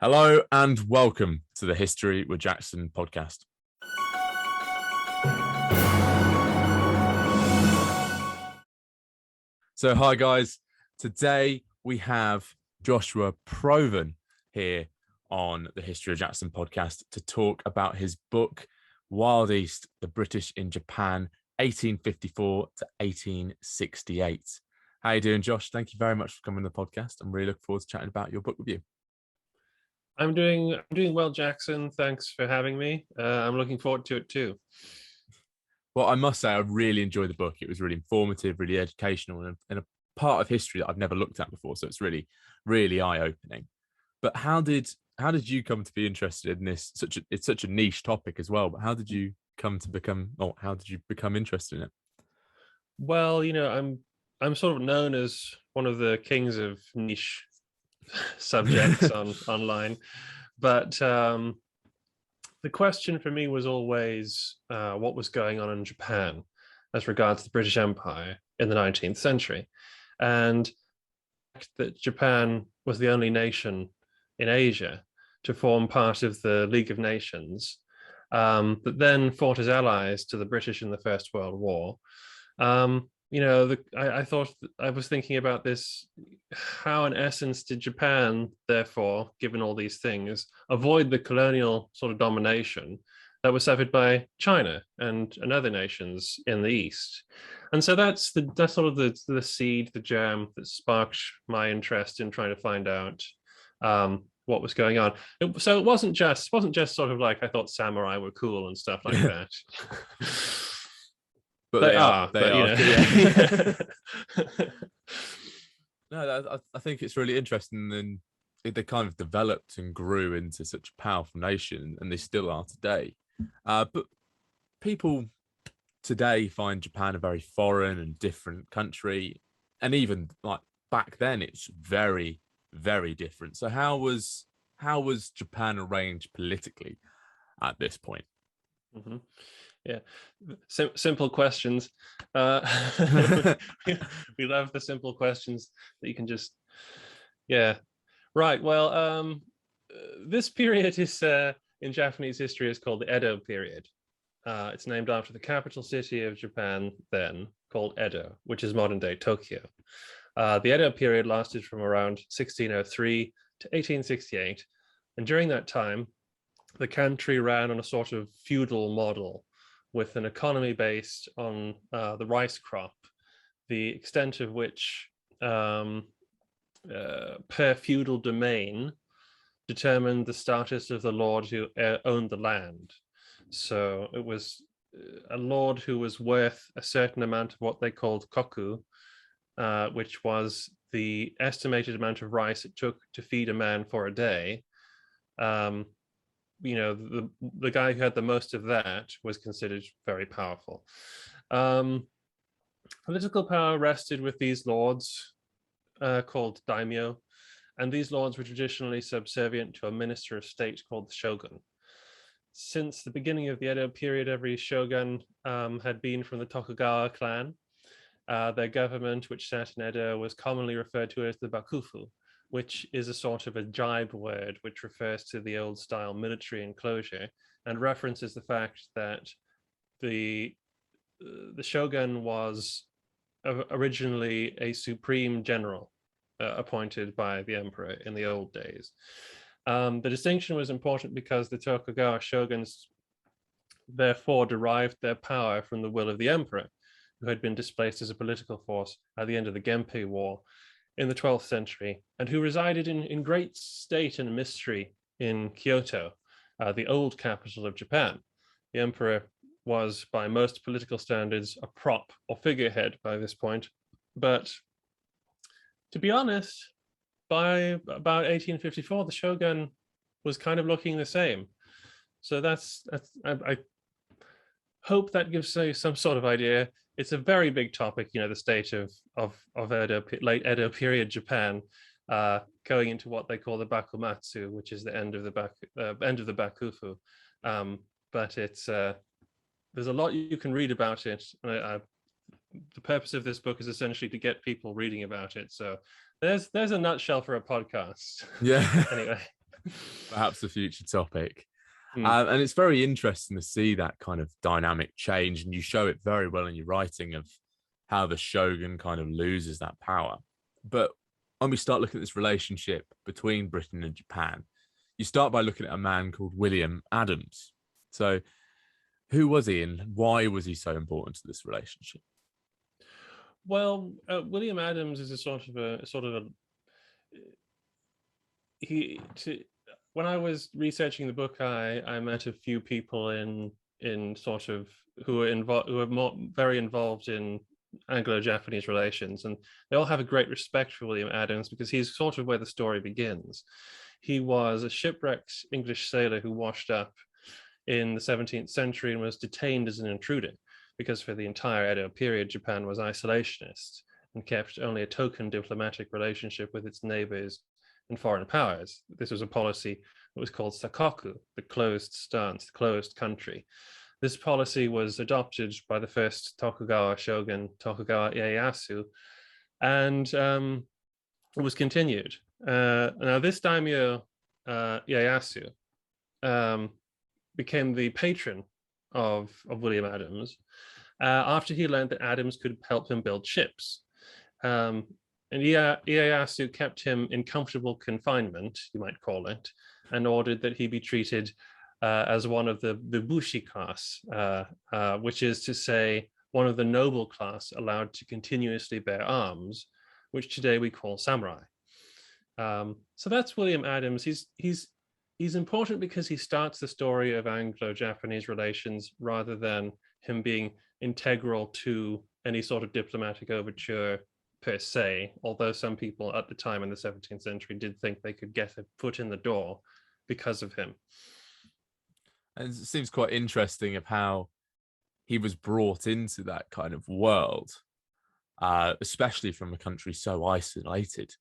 Hello and welcome to the History with Jackson podcast. So, hi guys. Today we have Joshua Proven here on the History of Jackson podcast to talk about his book, Wild East, the British in Japan, 1854 to 1868. How you doing, Josh? Thank you very much for coming on the podcast. I'm really looking forward to chatting about your book with you. I'm doing well, Jackson. Thanks for having me. I'm looking forward to it too. Well, I must say I really enjoyed the book. It was really informative, really educational, and a part of history that I've never looked at before. So it's really, really eye-opening. But how did you come to be interested in this? It's such a niche topic as well. But how did you how did you become interested in it? Well, I'm sort of known as one of the kings of niche subjects online, but the question for me was always what was going on in Japan as regards the British Empire in the 19th century, and that Japan was the only nation in Asia to form part of the League of Nations, that then fought as allies to the British in the First World War. I thought, I was thinking about this, how in essence did Japan, therefore, given all these things, avoid the colonial sort of domination that was suffered by China and other nations in the East? And so that's sort of the seed, the germ that sparked my interest in trying to find out what was going on. So it wasn't just sort of like I thought samurai were cool and stuff like that. But they are. Yeah. No, I think it's really interesting, and they kind of developed and grew into such a powerful nation, and they still are today. But people today find Japan a very foreign and different country, and even like back then, it's very, very different. So how was Japan arranged politically at this point? Mm-hmm. Yeah, simple questions. We love the simple questions that you can just, right. Well, this period is in Japanese history is called the Edo period. It's named after the capital city of Japan then, called Edo, which is modern day Tokyo. The Edo period lasted from around 1603 to 1868, and during that time, the country ran on a sort of feudal model, with an economy based on the rice crop, the extent of which per feudal domain determined the status of the lord who owned the land. So it was a lord who was worth a certain amount of what they called koku, which was the estimated amount of rice it took to feed a man for a day. The guy who had the most of that was considered very powerful. Political power rested with these lords called daimyo, and these lords were traditionally subservient to a minister of state called the shogun. Since the beginning of the Edo period, every shogun had been from the Tokugawa clan. Their government, which sat in Edo, was commonly referred to as the bakufu, which is a sort of a jibe word which refers to the old style military enclosure and references the fact that the shogun was originally a supreme general appointed by the emperor in the old days. The distinction was important because the Tokugawa shoguns therefore derived their power from the will of the emperor, who had been displaced as a political force at the end of the Genpei War in the 12th century, and who resided in great state and mystery in Kyoto, the old capital of Japan. The emperor was, by most political standards, a prop or figurehead by this point. But to be honest, by about 1854, the shogun was kind of looking the same. So I hope that gives you some sort of idea. It's a very big topic, the state of Edo, late Edo period Japan, going into what they call the Bakumatsu, which is the end of the Bakufu. But it's there's a lot you can read about it. The purpose of this book is essentially to get people reading about it. So there's a nutshell for a podcast. Yeah. Anyway. Perhaps a future topic. Hmm. And it's very interesting to see that kind of dynamic change, and you show it very well in your writing of how the shogun kind of loses that power. But when we start looking at this relationship between Britain and Japan, you start by looking at a man called William Adams. So, who was he, and why was he so important to this relationship? Well, William Adams is a sort of a he to when I was researching the book, I met a few people in sort of who are very involved in Anglo-Japanese relations, and they all have a great respect for William Adams because he's sort of where the story begins. He was a shipwrecked English sailor who washed up in the 17th century and was detained as an intruder because for the entire Edo period, Japan was isolationist and kept only a token diplomatic relationship with its neighbors and foreign powers. This was a policy that was called sakoku, the closed stance, the closed country. This policy was adopted by the first Tokugawa shogun, Tokugawa Ieyasu, and it was continued. Now, this daimyo, Ieyasu, became the patron of William Adams after he learned that Adams could help him build ships. And Ieyasu kept him in comfortable confinement, you might call it, and ordered that he be treated as one of the bushi class, which is to say, one of the noble class allowed to continuously bear arms, which today we call samurai. So that's William Adams. He's important because he starts the story of Anglo-Japanese relations rather than him being integral to any sort of diplomatic overture per se, although some people at the time in the 17th century did think they could get a foot in the door because of him. And it seems quite interesting of how he was brought into that kind of world, especially from a country so isolated.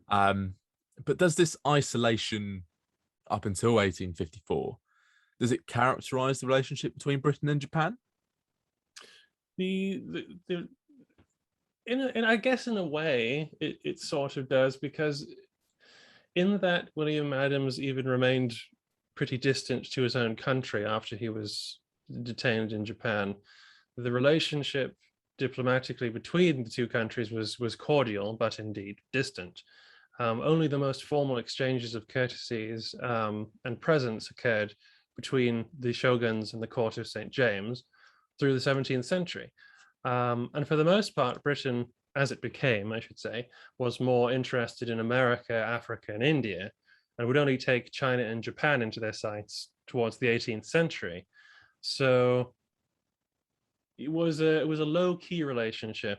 But does this isolation up until 1854, does it characterize the relationship between Britain and Japan? I guess in a way it sort of does, because in that William Adams even remained pretty distant to his own country after he was detained in Japan. The relationship diplomatically between the two countries was cordial, but indeed distant. Only the most formal exchanges of courtesies and presents occurred between the shoguns and the court of St. James through the 17th century. And for the most part, Britain, as it became, I should say, was more interested in America, Africa, and India, and would only take China and Japan into their sights towards the 18th century. So it was a low-key relationship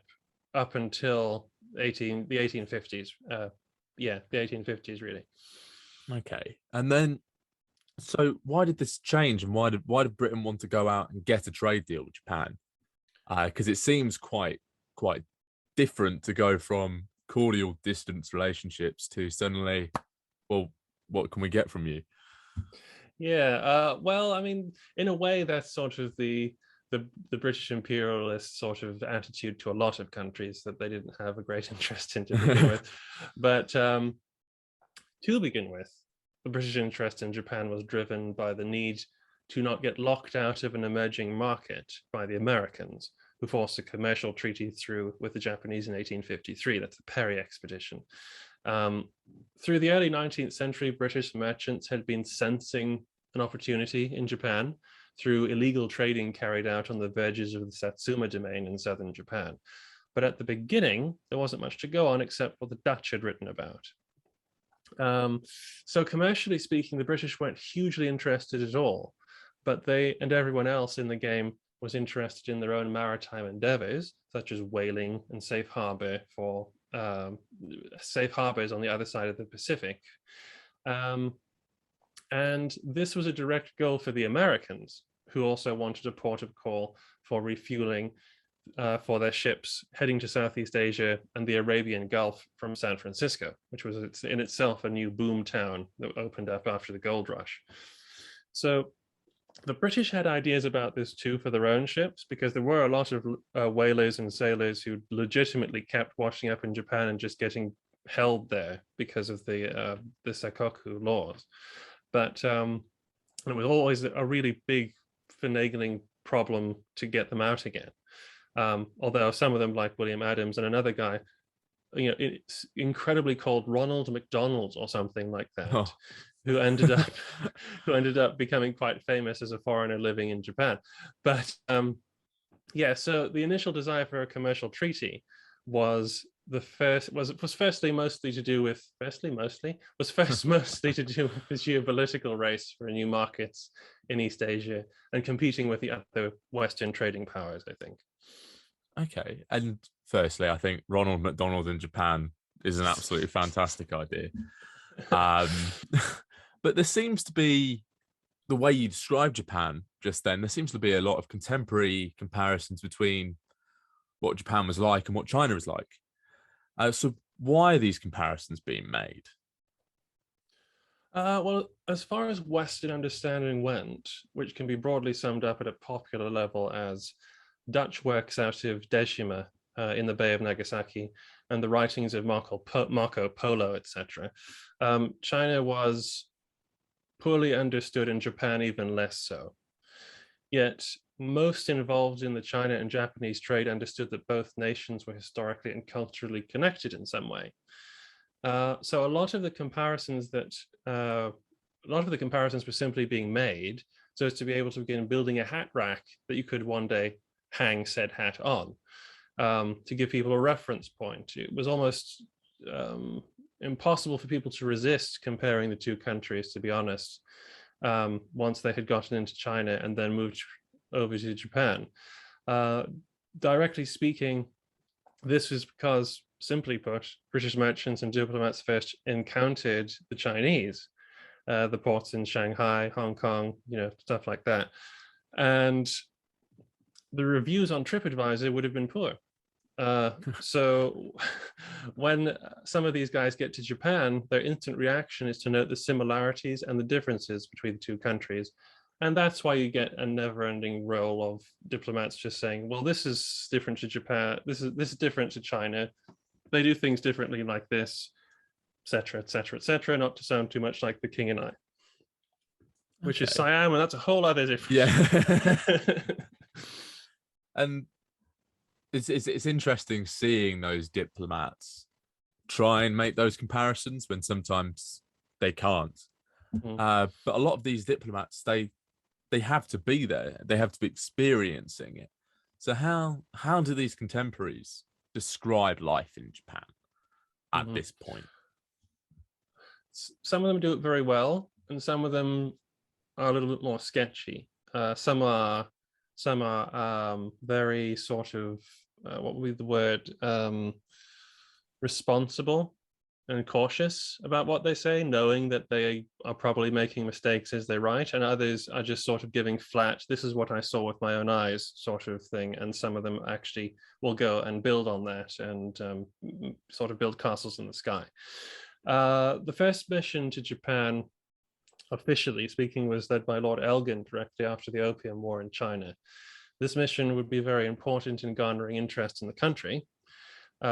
up until the 1850s. The 1850s, really. Okay. And then, so why did this change, and why did Britain want to go out and get a trade deal with Japan? Because it seems quite different to go from cordial distance relationships to suddenly, well, what can we get from you? Yeah, well, I mean, in a way, that's sort of the British imperialist sort of attitude to a lot of countries that they didn't have a great interest in to begin with. But to begin with, the British interest in Japan was driven by the need to not get locked out of an emerging market by the Americans, who forced a commercial treaty through with the Japanese in 1853. That's the Perry Expedition. Through the early 19th century, British merchants had been sensing an opportunity in Japan through illegal trading carried out on the verges of the Satsuma domain in southern Japan. But at the beginning, there wasn't much to go on except what the Dutch had written about. So commercially speaking, the British weren't hugely interested at all, but they and everyone else in the game was interested in their own maritime endeavors, such as whaling and safe harbor for safe harbors on the other side of the Pacific. And this was a direct goal for the Americans, who also wanted a port of call for refueling for their ships heading to Southeast Asia and the Arabian Gulf from San Francisco, which was in itself a new boom town that opened up after the gold rush. So the British had ideas about this too for their own ships, because there were a lot of whalers and sailors who legitimately kept washing up in Japan and just getting held there because of the Sakoku laws. But it was always a really big finagling problem to get them out again. Although some of them, like William Adams and another guy, it's incredibly called Ronald McDonald or something like that, Oh. who ended up becoming quite famous as a foreigner living in Japan. But yeah, so the initial desire for a commercial treaty was firstly mostly to do with the geopolitical race for new markets in East Asia and competing with the other Western trading powers, I think. Okay. And firstly, I think Ronald McDonald in Japan is an absolutely fantastic idea. But there seems to be, the way you described Japan just then, there seems to be a lot of contemporary comparisons between what Japan was like and what China is like. So why are these comparisons being made? Well, as far as Western understanding went, which can be broadly summed up at a popular level as Dutch works out of Deshima in the Bay of Nagasaki and the writings of Marco Polo, etc., China was poorly understood in Japan, even less so. Yet most involved in the China and Japanese trade understood that both nations were historically and culturally connected in some way. So a lot of the comparisons were simply being made so as to be able to begin building a hat rack that you could one day hang said hat on, to give people a reference point. It was almost impossible for people to resist comparing the two countries, to be honest, once they had gotten into China and then moved over to Japan. Directly speaking, this was because, simply put, British merchants and diplomats first encountered the Chinese, the ports in Shanghai, Hong Kong, stuff like that. And the reviews on TripAdvisor would have been poor. So when some of these guys get to Japan, their instant reaction is to note the similarities and the differences between the two countries. And that's why you get a never-ending roll of diplomats just saying, well, this is different to Japan, this is different to China, they do things differently like this, etc., etc., etc., not to sound too much like The King and I, which is Siam, and that's a whole other different. Yeah. And it's interesting seeing those diplomats try and make those comparisons when sometimes they can't. But a lot of these diplomats, they have to be there, they have to be experiencing it. So how do these contemporaries describe life in Japan at this point? Some of them do it very well, and some of them are a little bit more sketchy. Some are very sort of what would be the word, responsible and cautious about what they say, knowing that they are probably making mistakes as they write, and others are just sort of giving flat, this is what I saw with my own eyes sort of thing. And some of them actually will go and build on that and sort of build castles in the sky. The first mission to Japan, officially speaking, was led by Lord Elgin directly after the Opium War in China. This mission would be very important in garnering interest in the country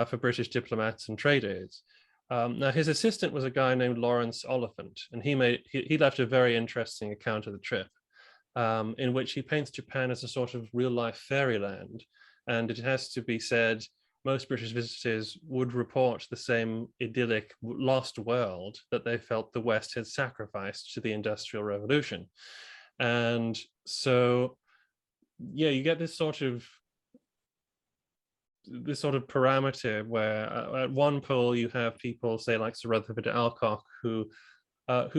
for British diplomats and traders. Now, his assistant was a guy named Lawrence Oliphant, and he left a very interesting account of the trip, in which he paints Japan as a sort of real-life fairyland. And it has to be said, most British visitors would report the same idyllic, lost world that they felt the West had sacrificed to the Industrial Revolution. And so, yeah, you get this sort of parameter where at one pole you have people, say, like Sir Rutherford Alcock, who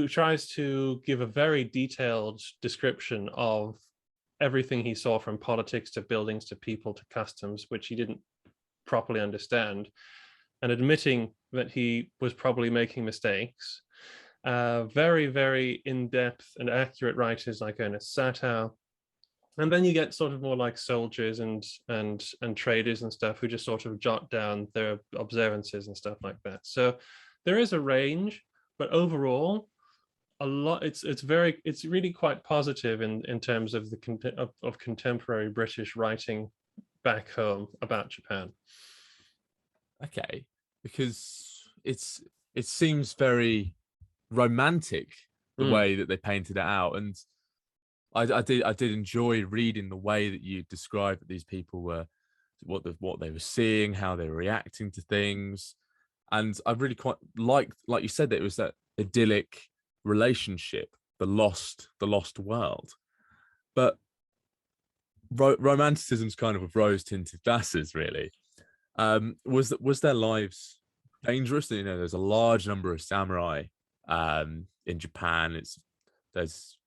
tries to give a very detailed description of everything he saw, from politics to buildings to people to customs, which he didn't properly understand, and admitting that he was probably making mistakes. Very, very in-depth and accurate writers like Ernest Satow. And then you get sort of more like soldiers and traders and stuff who just sort of jot down their observances and stuff like that. So there is a range, but overall, a lot. It's really quite positive in terms of of contemporary British writing back home about Japan. Okay, because it seems very romantic the Mm, way that they painted it out, and I did enjoy reading the way that you described that these people were what they were seeing, how they were reacting to things, and I really quite liked, like you said, that it was that idyllic relationship, the lost world. But romanticism's kind of with rose tinted glasses, really. Was their lives dangerous? You know, there's a large number of samurai in Japan. There's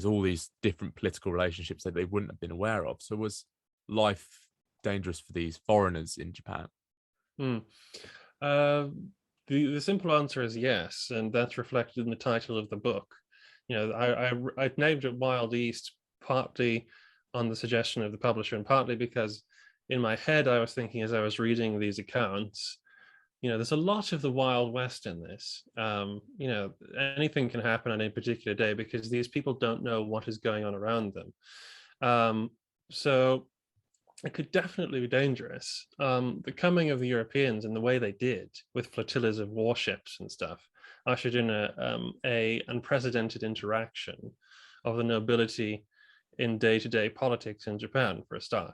all these different political relationships that they wouldn't have been aware of. So was life dangerous for these foreigners in Japan? mm. Uh, the simple answer is yes, and that's reflected in the title of the book. I named it Wild East partly on the suggestion of the publisher, and partly because in my head I was thinking as I was reading these accounts, there's a lot of the Wild West in this. Anything can happen on a particular day because these people don't know what is going on around them. So it could definitely be dangerous. The coming of the Europeans and the way they did with flotillas of warships and stuff ushered in a unprecedented interaction of the nobility in day-to-day politics in Japan, for a start.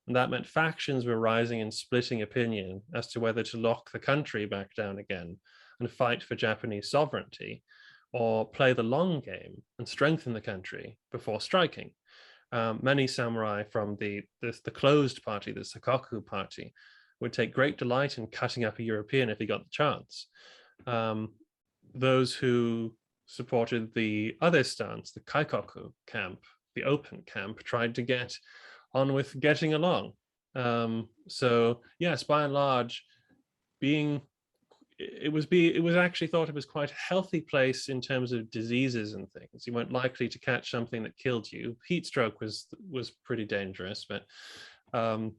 And that meant factions were rising and splitting opinion as to whether to lock the country back down again and fight for Japanese sovereignty, or play the long game and strengthen the country before striking. Many samurai from the closed party, the Sakoku party, would take great delight in cutting up a European if he got the chance. Those who supported the other stance, the Kaikoku camp, the open camp, tried to get on with getting along. So yes, by and large, it was actually thought it was quite a healthy place in terms of diseases and things. You weren't likely to catch something that killed you. Heat stroke was pretty dangerous, but a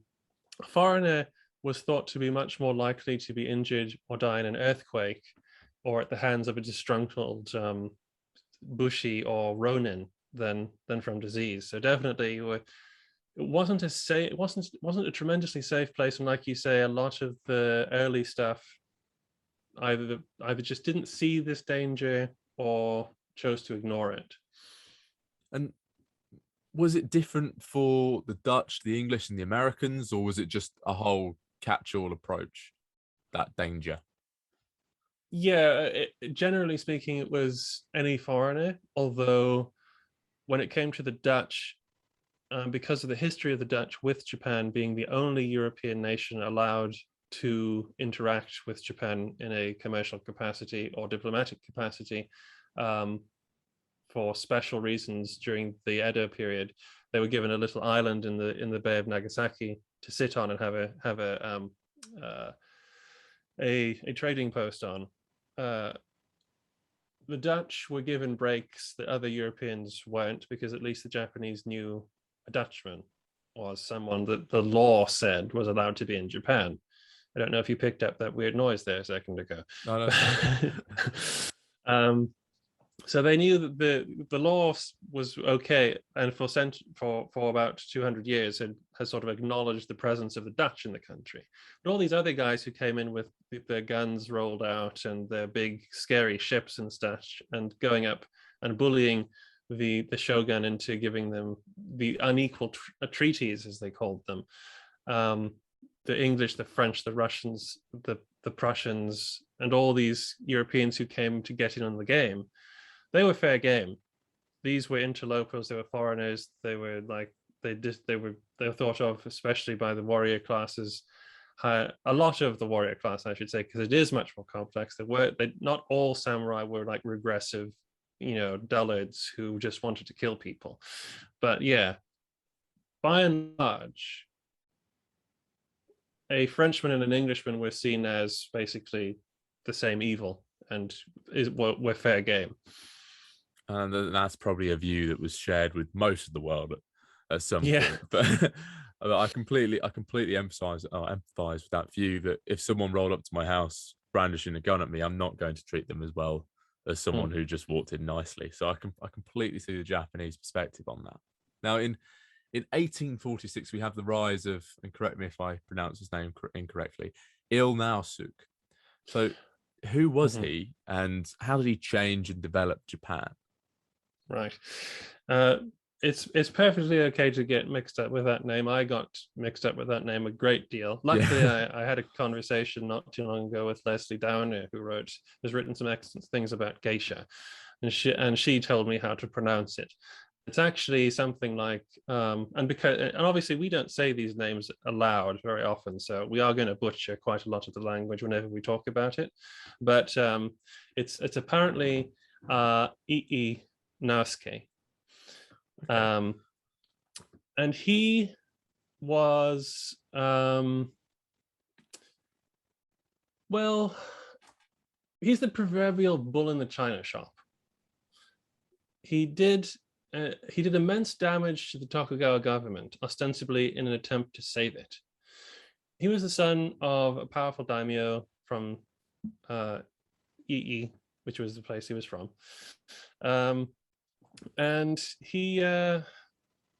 foreigner was thought to be much more likely to be injured or die in an earthquake or at the hands of a disgruntled bushi or ronin than from disease. So definitely it wasn't a tremendously safe place, and like you say, a lot of the early stuff either just didn't see this danger or chose to ignore it. And was it different for the Dutch, the English, and the Americans, or was it just a whole catch-all approach, that danger? Yeah, generally speaking, it was any foreigner, although when it came to the Dutch, because of the history of the Dutch with Japan being the only European nation allowed to interact with Japan in a commercial capacity or diplomatic capacity, for special reasons during the Edo period, they were given a little island in the Bay of Nagasaki to sit on and have a trading post on. The Dutch were given breaks that other Europeans weren't, because at least the Japanese knew a Dutchman was someone that the law said was allowed to be in Japan. I don't know if you picked up that weird noise there a second ago. No. So they knew that the law was okay, and for about 200 years has sort of acknowledged the presence of the Dutch in the country. But all these other guys who came in with their guns rolled out and their big scary ships and such, and going up and bullying the shogun into giving them the unequal treaties, as they called them. The English, the French, the Russians, the Prussians, and all these Europeans who came to get in on the game, they were fair game. These were interlopers. They were foreigners. They were thought of, especially by the warrior classes. A lot of the warrior class, I should say, because it is much more complex. Not all samurai were like regressive, dullards who just wanted to kill people. But yeah, by and large, a Frenchman and an Englishman were seen as basically the same evil, and were fair game. And that's probably a view that was shared with most of the world at some Yeah. point. But I completely empathize with that view, that if someone rolled up to my house brandishing a gun at me, I'm not going to treat them as well as someone who just walked in nicely. So I completely see the Japanese perspective on that. Now, in 1846, we have the rise of, and correct me if I pronounce his name incorrectly, Ilnausuk. So Who was Mhm. he, and how did he change and develop Japan? Right. Uh, it's perfectly okay to get mixed up with that name. I got mixed up with that name a great deal. Luckily, Yeah. I had a conversation not too long ago with Leslie Downer, who has written some excellent things about geisha, and she told me how to pronounce it. It's actually something like and obviously we don't say these names aloud very often, so we are going to butcher quite a lot of the language whenever we talk about it. But it's apparently Ii Nasuke. Okay. Um, and he was well, he's the proverbial bull in the china shop. He did he did immense damage to the Tokugawa government, ostensibly in an attempt to save it. He was the son of a powerful daimyo from Ii, which was the place he was from, um, and he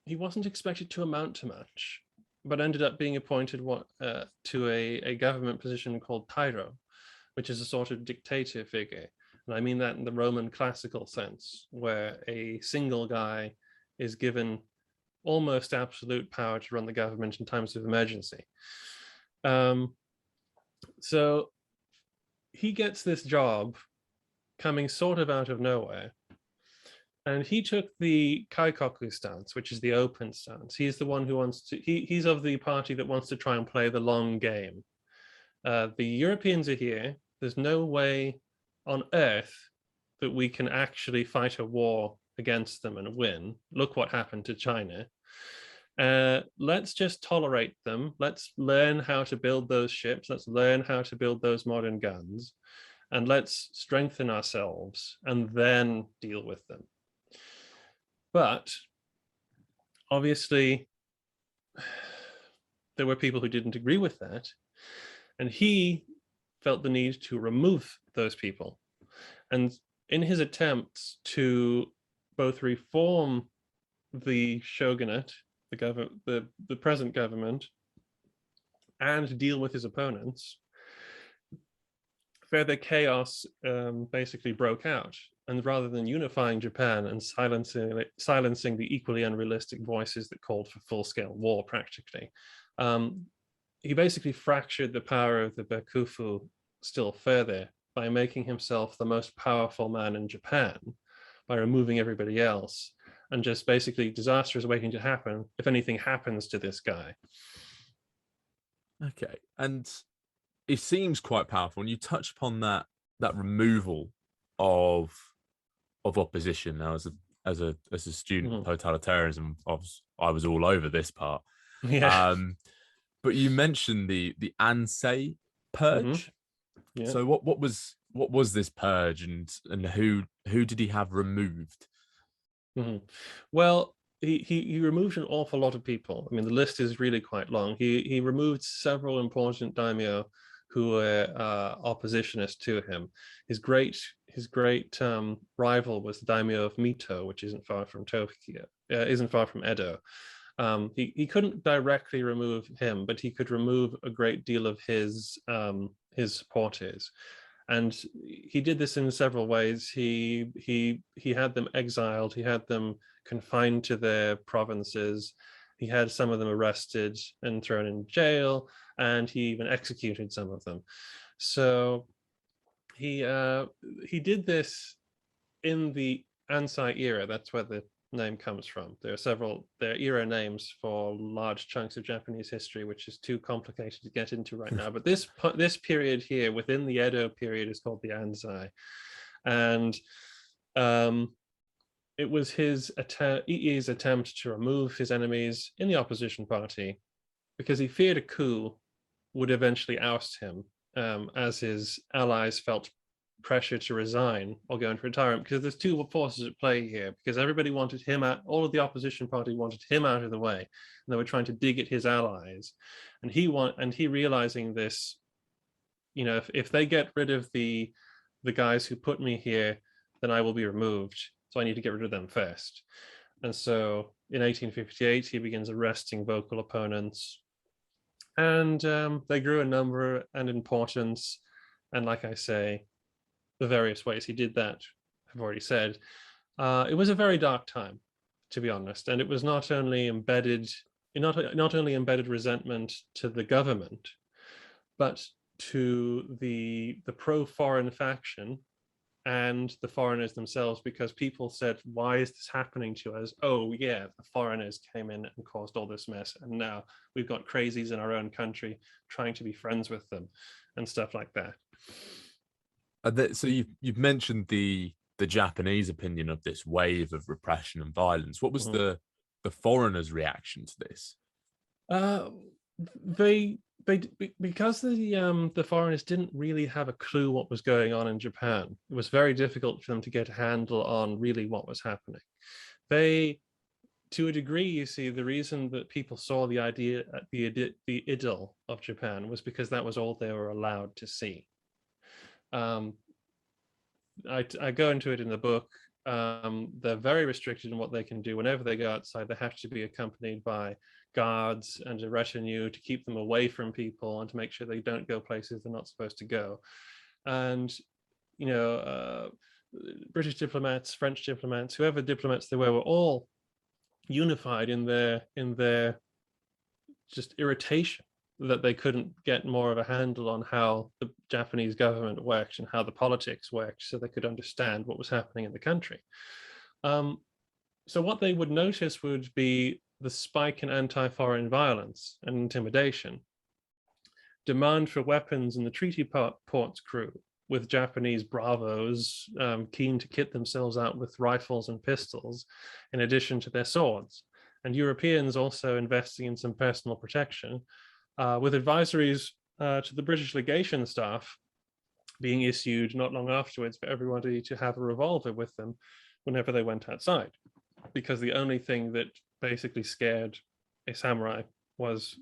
wasn't expected to amount to much, but ended up being appointed to a government position called Tairo, which is a sort of dictator figure. And I mean that in the Roman classical sense, where a single guy is given almost absolute power to run the government in times of emergency. So he gets this job coming sort of out of nowhere. And he took the kaikoku stance, which is the open stance. He's the one who wants to, he's of the party that wants to try and play the long game. The Europeans are here. There's no way on earth that we can actually fight a war against them and win. Look what happened to China. Let's just tolerate them. Let's learn how to build those ships. Let's learn how to build those modern guns. And let's strengthen ourselves and then deal with them. But obviously, there were people who didn't agree with that. And he felt the need to remove those people. And in his attempts to both reform the shogunate, the present government, and deal with his opponents, further chaos basically broke out. And rather than unifying Japan and silencing the equally unrealistic voices that called for full-scale war practically, he basically fractured the power of the Bakufu still further by making himself the most powerful man in Japan, by removing everybody else, and just basically disaster is waiting to happen if anything happens to this guy. Okay. And it seems quite powerful. And you touch upon that removal of opposition. Now, as a student of totalitarianism, I was all over this part. Yeah. But you mentioned the Anzai purge. Yeah. So what was this purge, and who did he have removed? Well, he removed an awful lot of people. I mean, the list is really quite long. He removed several important daimyo who were oppositionists to him. His great rival was the daimyo of Mito, which isn't far from Tokyo, isn't far from Edo. He couldn't directly remove him, but he could remove a great deal of his supporters. And he did this in several ways. He had them exiled. He had them confined to their provinces. He had some of them arrested and thrown in jail, and he even executed some of them. So he did this in the Anzai era. That's where the name comes from. There are era names for large chunks of Japanese history, which is too complicated to get into right now. But this period here within the Edo period is called the Anzai, and it was Ii's attempt to remove his enemies in the opposition party because he feared a coup would eventually oust him, as his allies felt pressure to resign or go into retirement, because there's two forces at play here, because everybody wanted him out, all of the opposition party wanted him out of the way, and they were trying to dig at his allies. And he realizing this, if they get rid of the guys who put me here, then I will be removed. So I need to get rid of them first. And so in 1858, he begins arresting vocal opponents, and they grew in number and importance. And like I say, the various ways he did that, I've already said. It was a very dark time, to be honest, and it was not only embedded resentment to the government, but to the pro-foreign faction and the foreigners themselves, because people said, why is this happening to us? Oh yeah, the foreigners came in and caused all this mess, and now we've got crazies in our own country trying to be friends with them and stuff like that. So you've mentioned the Japanese opinion of this wave of repression and violence. What was the foreigners' reaction to this? They because the foreigners didn't really have a clue what was going on in Japan. It was very difficult for them to get a handle on really what was happening. They, to a degree, you see, the reason that people saw the idea, the idyll of Japan, was because that was all they were allowed to see. I go into it in the book. They're very restricted in what they can do. Whenever they go outside, they have to be accompanied by guards and a retinue to keep them away from people and to make sure they don't go places they're not supposed to go. And, you know, British diplomats, French diplomats, whoever diplomats they were all unified in their just irritation that they couldn't get more of a handle on how the Japanese government worked and how the politics worked, so they could understand what was happening in the country. So what they would notice would be the spike in anti-foreign violence and intimidation, demand for weapons in the treaty ports grew, with Japanese bravos keen to kit themselves out with rifles and pistols in addition to their swords, and Europeans also investing in some personal protection, with advisories to the British legation staff being issued not long afterwards for everybody to have a revolver with them whenever they went outside, because the only thing that basically scared a samurai was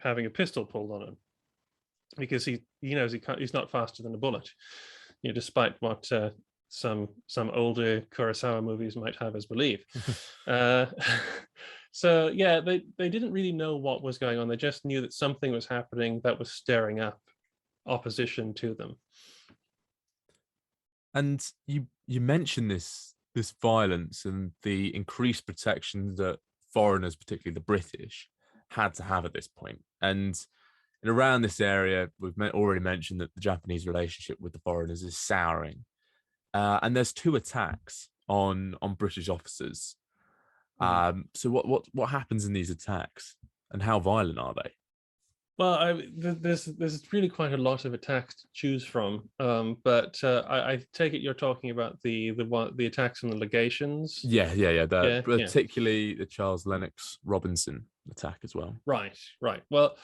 having a pistol pulled on him, because he knows he's not faster than a bullet, you know, despite what some older Kurosawa movies might have us believe. So yeah, they didn't really know what was going on. They just knew that something was happening that was stirring up opposition to them. And you mentioned this violence and the increased protection that foreigners, particularly the British, had to have at this point. And around this area, we've already mentioned that the Japanese relationship with the foreigners is souring. And there's 2 attacks on British officers. So what happens in these attacks, and how violent are they? Well, there's really quite a lot of attacks to choose from, but I take it you're talking about the attacks on the legations. Yeah. Particularly the Charles Lennox Robinson attack as well. Right. Well,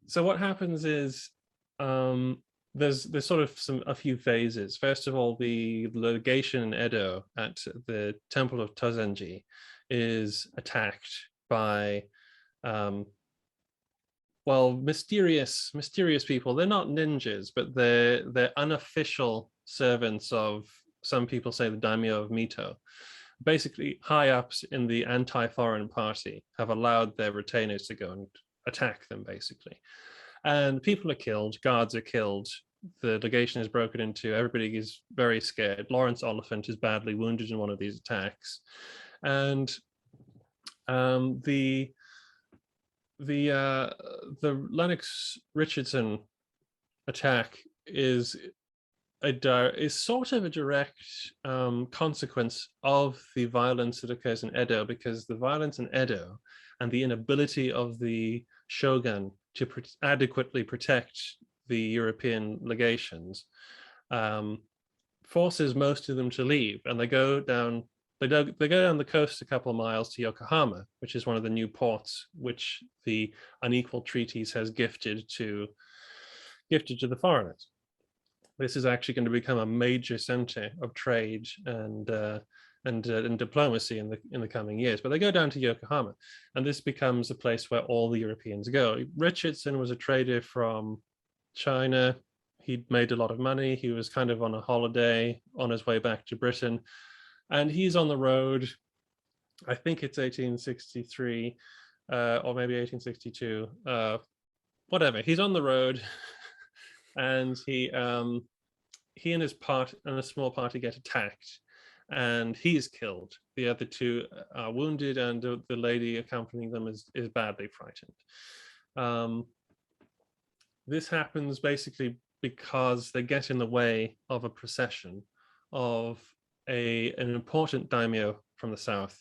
so what happens is there's sort of a few phases. First of all, the legation in Edo at the Temple of Tozenji is attacked by mysterious people. They're not ninjas, but they're unofficial servants of, some people say, the daimyo of Mito. Basically, high ups in the anti-foreign party have allowed their retainers to go and attack them, basically. And people are killed, guards are killed, the legation is broken into, everybody is very scared. Lawrence Oliphant is badly wounded in one of these attacks. And the Lennox Richardson attack is sort of a direct consequence of the violence that occurs in Edo, because the violence in Edo and the inability of the shogun to adequately protect the European legations forces most of them to leave, and they go down the coast a couple of miles to Yokohama, which is one of the new ports which the unequal treaties has gifted to the foreigners. This is actually going to become a major center of trade and diplomacy in the coming years. But they go down to Yokohama, and this becomes a place where all the Europeans go. Richardson was a trader from China. He'd made a lot of money. He was kind of on a holiday on his way back to Britain, and he's on the road. I think it's 1863 or maybe 1862. Whatever. He's on the road, and he and his part and a small party get attacked, and he is killed. The other two are wounded, and the lady accompanying them is badly frightened. This happens basically because they get in the way of a procession of an important daimyo from the south.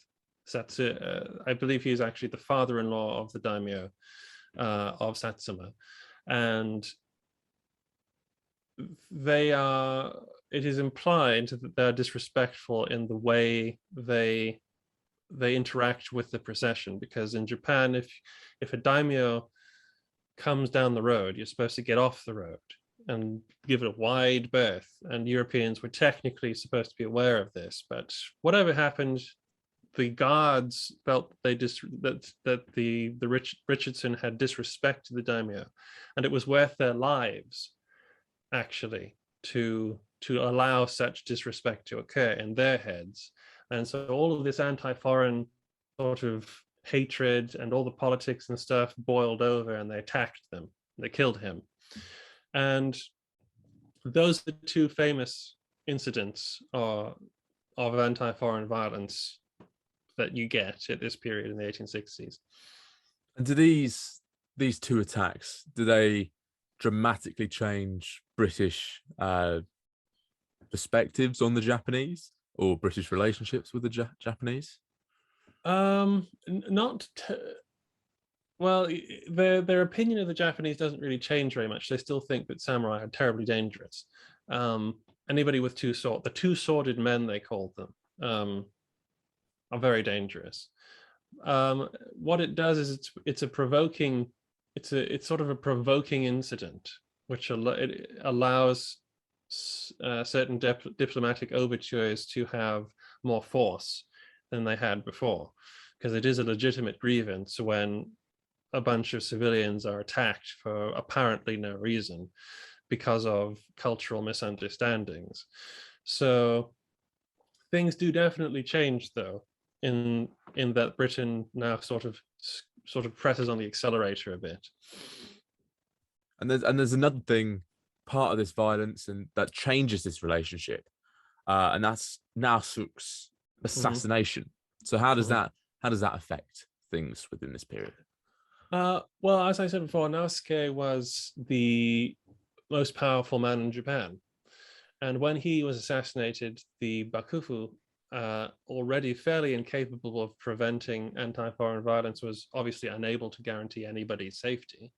I believe he is actually the father-in-law of the daimyo of Satsuma, and it is implied that they're disrespectful in the way they interact with the procession, because in Japan, if a daimyo comes down the road, you're supposed to get off the road and give it a wide berth, and Europeans were technically supposed to be aware of this, but whatever happened, the guards felt that the Richardson had disrespected the daimyo, and it was worth their lives actually to allow such disrespect to occur in their heads. And so all of this anti-foreign sort of hatred and all the politics and stuff boiled over, and they attacked them. They killed him. And those are the two famous incidents of anti-foreign violence that you get at this period in the 1860s. And do these two attacks, do they dramatically change British perspectives on the Japanese or British relationships with the Japanese? Well, their opinion of the Japanese doesn't really change very much. They still think that samurai are terribly dangerous. Anybody with the two-sworded men, they called them, are very dangerous. What it does is it's sort of a provoking incident, which it allows certain diplomatic overtures to have more force than they had before, because it is a legitimate grievance when a bunch of civilians are attacked for apparently no reason because of cultural misunderstandings. So things do definitely change, though, in that Britain now sort of presses on the accelerator a bit. And there's another thing, part of this violence, and that changes this relationship, and that's Naosuke's assassination. So how does that affect things within this period? Well, as I said before, Naosuke was the most powerful man in Japan, and when he was assassinated, the Bakufu, already fairly incapable of preventing anti-foreign violence, was obviously unable to guarantee anybody's safety.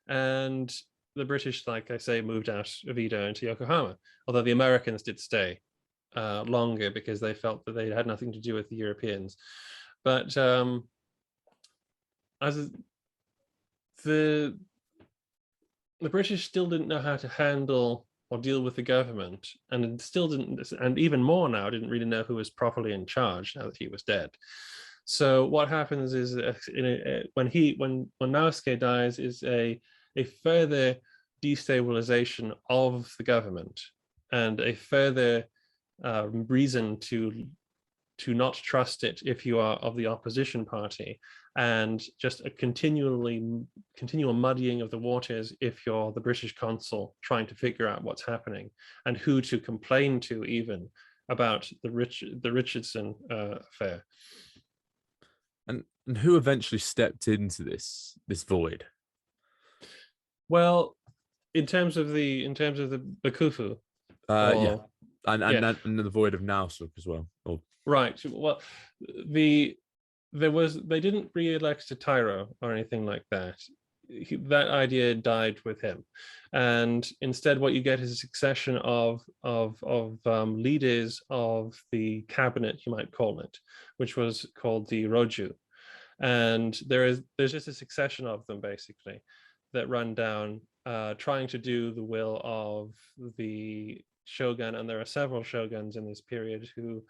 And the British, like I say, moved out of Edo into Yokohama, although the Americans did stay longer because they felt that they had nothing to do with the Europeans. But as the British still didn't know how to handle or deal with the government, and still didn't, and even more now, didn't really know who was properly in charge now that he was dead. So what happens is when Naosuke dies is a further destabilization of the government, and a further reason to not trust it if you are of the opposition party, and just a continual muddying of the waters if you're the British consul trying to figure out what's happening and who to complain to even about the Richardson affair. And who eventually stepped into this void? Well, in terms of the Bakufu, yeah, and the void of Naosuke as well. Right. Well, they didn't re-elect a Tairo or anything like that. That idea died with him, and instead, what you get is a succession of leaders of the cabinet, you might call it, which was called the Roju, and there's just a succession of them basically that run down, trying to do the will of the shogun, and there are several shoguns in this period who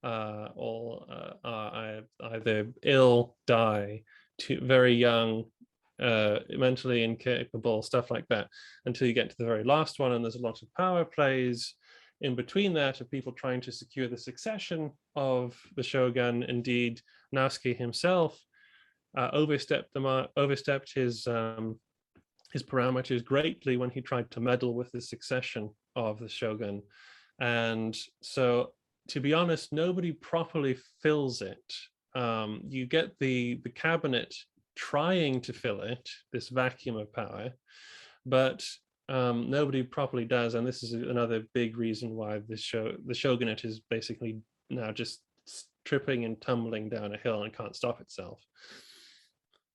all are either ill, die, very young, mentally incapable, stuff like that, until you get to the very last one, and there's a lot of power plays in between that of people trying to secure the succession of the shogun. Indeed, Naosuke himself overstepped his his parameters greatly when he tried to meddle with the succession of the shogun. And so, to be honest, nobody properly fills it. You get the cabinet trying to fill it, this vacuum of power, but nobody properly does. And this is another big reason why the shogunate is basically now just tripping and tumbling down a hill and can't stop itself.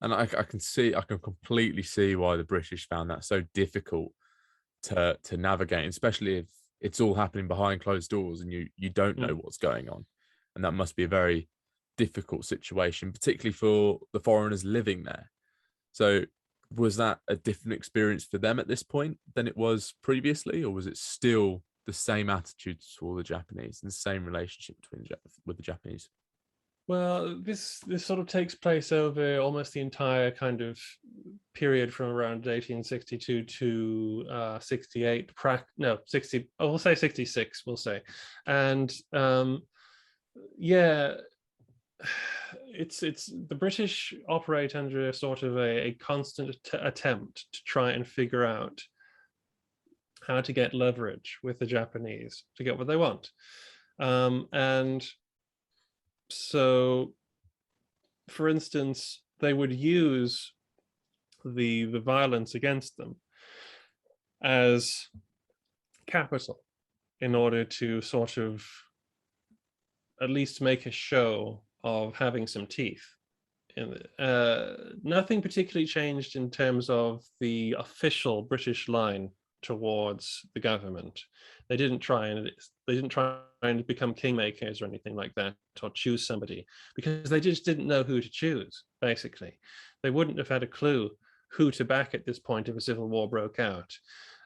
And I can completely see why the British found that so difficult to navigate, especially if it's all happening behind closed doors and you don't know what's going on. And that must be a very difficult situation, particularly for the foreigners living there. So was that a different experience for them at this point than it was previously, or was it still the same attitude toward the Japanese and the same relationship with the Japanese? Well, this sort of takes place over almost the entire kind of period from around 1862 to 68. No, 60. Oh, we'll say 66. We'll say, and yeah, it's the British operate under a sort of a constant attempt to try and figure out how to get leverage with the Japanese to get what they want, and so, for instance, they would use the violence against them as capital in order to sort of at least make a show of having some teeth. Nothing particularly changed in terms of the official British line towards the government. They didn't try and become kingmakers or anything like that, or choose somebody, because they just didn't know who to choose. Basically, they wouldn't have had a clue who to back at this point if a civil war broke out.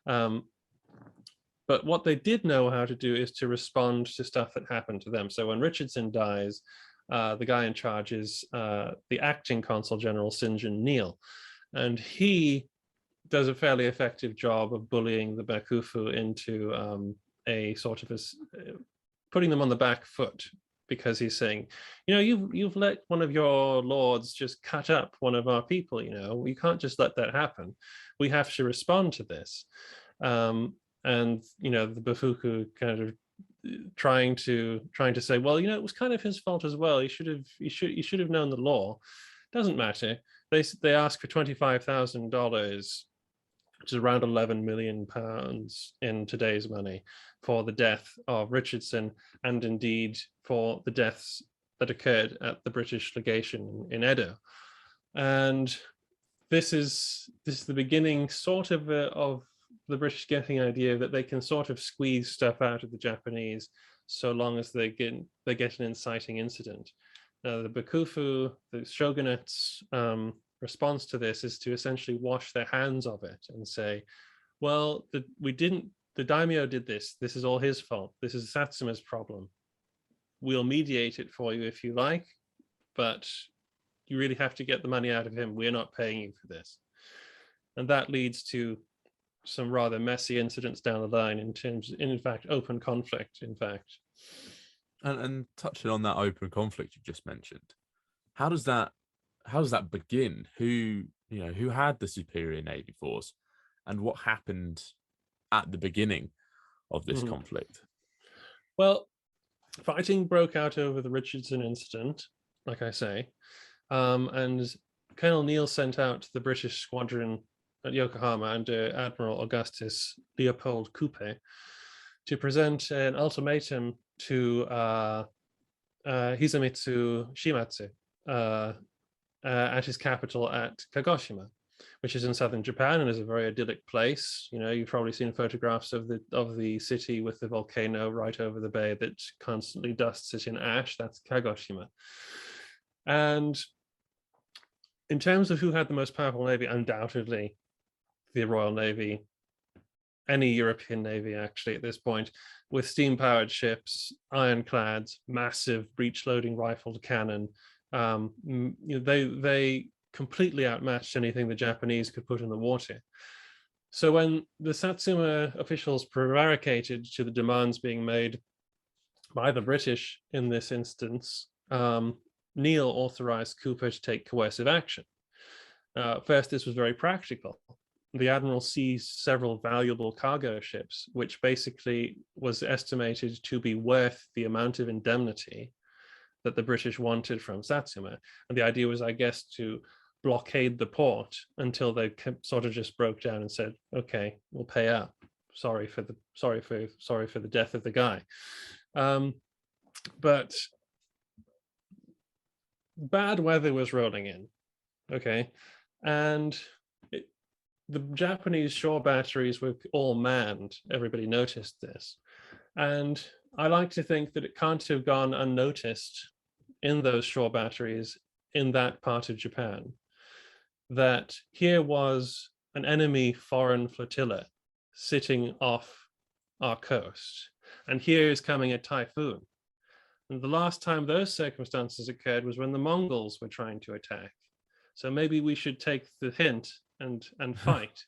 But what they did know how to do is to respond to stuff that happened to them. So when Richardson dies, the guy in charge is the acting consul general St. John Neal, and he does a fairly effective job of bullying the Bakufu into a sort of putting them on the back foot, because he's saying, you've let one of your lords just cut up one of our people. We can't just let that happen. We have to respond to this. And the Bakufu kind of trying to say, well, it was kind of his fault as well. He should have known the law. Doesn't matter. They ask for $25,000, which is around 11 million pounds in today's money, for the death of Richardson, and indeed for the deaths that occurred at the British legation in Edo. And this is the beginning sort of the British getting an idea that they can sort of squeeze stuff out of the Japanese so long as they get an inciting incident. Now, the Bakufu, the shogunate's response to this is to essentially wash their hands of it and say, well, the daimyo did this. This is all his fault. This is Satsuma's problem. We'll mediate it for you if you like, but you really have to get the money out of him. We're not paying you for this. And that leads to some rather messy incidents down the line in fact, open conflict, in fact. And touching on that open conflict you just mentioned, how does that begin? Who had the superior navy force, and what happened at the beginning of this conflict? Well, fighting broke out over the Richardson incident, like I say, and Colonel Neal sent out the British squadron at Yokohama under Admiral Augustus Leopold Coupe to present an ultimatum to Hisamitsu Shimatsu at his capital at Kagoshima, which is in southern Japan and is a very idyllic place. You've probably seen photographs of the city with the volcano right over the bay that constantly dusts it in ash. That's Kagoshima. And in terms of who had the most powerful navy, undoubtedly the Royal Navy, any European navy actually at this point, with steam-powered ships, ironclads, massive breech-loading rifled cannon. They completely outmatched anything the Japanese could put in the water. So when the Satsuma officials prevaricated to the demands being made by the British in this instance, Neal authorized Cooper to take coercive action. First, this was very practical. the admiral seized several valuable cargo ships, which basically was estimated to be worth the amount of indemnity that the British wanted from Satsuma. And the idea was, I guess, to blockade the port until they sort of just broke down and said, "Okay, we'll pay up. Sorry for the death of the guy." But bad weather was rolling in, okay, and the Japanese shore batteries were all manned. Everybody noticed this, and I like to think that it can't have gone unnoticed in those shore batteries in that part of Japan that here was an enemy foreign flotilla sitting off our coast, and here is coming a typhoon. And the last time those circumstances occurred was when the Mongols were trying to attack. So maybe we should take the hint and fight.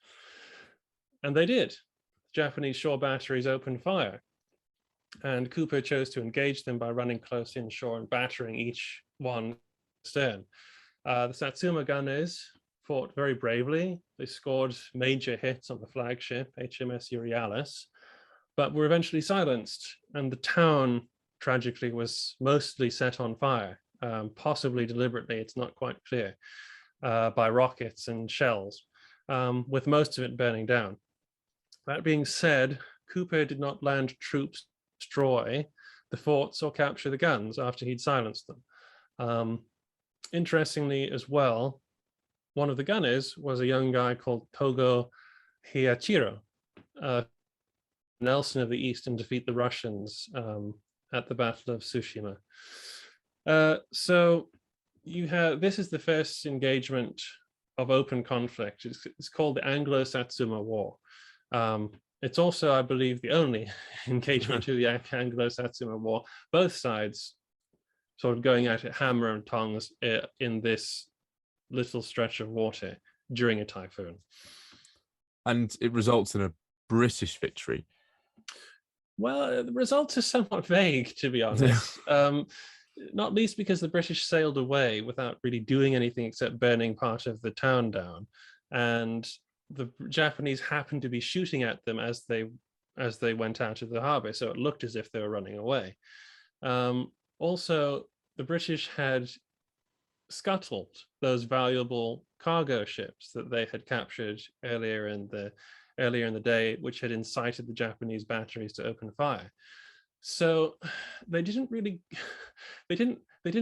And they did. Japanese shore batteries opened fire. And Cooper chose to engage them by running close inshore and battering each one stern. The Satsuma gunners fought very bravely. They scored major hits on the flagship, HMS Euryalus, but were eventually silenced. And the town, tragically, was mostly set on fire, possibly deliberately, it's not quite clear, by rockets and shells, with most of it burning down. That being said, Cooper did not land troops destroy the forts or capture the guns after he'd silenced them. Interestingly as well, one of the gunners was a young guy called Togo Heiichiro, Nelson of the East, and defeat the Russians at the Battle of Tsushima. So you have, this is the first engagement of open conflict. It's called the Anglo-Satsuma War. It's also, I believe, the only engagement of the Anglo-Satsuma War. Both sides sort of going at it hammer and tongs in this little stretch of water during a typhoon. And it results in a British victory. Well, the results are somewhat vague, to be honest. Not least because the British sailed away without really doing anything except burning part of the town down. And the Japanese happened to be shooting at them as they went out of the harbor, so it looked as if they were running away. Also, the British had scuttled those valuable cargo ships that they had captured earlier in the day, which had incited the Japanese batteries to open fire. So they didn't